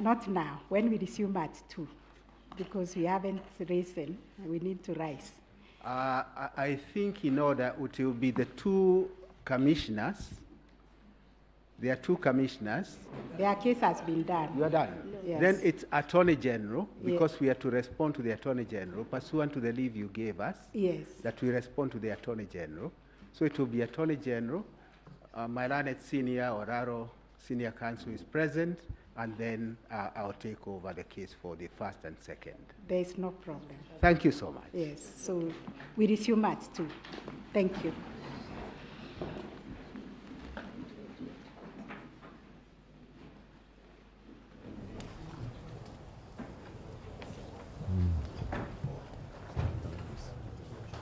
S6: Not now, when we resume at 2, because we haven't risen, we need to rise.
S7: I think in order it will be the 2 commissioners. There are 2 commissioners.
S6: Their case has been done.
S7: You are done?
S6: Yes.
S7: Then it's Attorney General, because
S6: Yes.
S7: we are to respond to the Attorney General, pursuant to the leave you gave us,
S6: Yes.
S7: that we respond to the Attorney General. So it will be Attorney General. My learned senior, Oraro Senior Counsel is present, and then I'll take over the case for the first and second.
S6: There is no problem.
S7: Thank you so much.
S6: Yes, so we resume at 2. Thank you.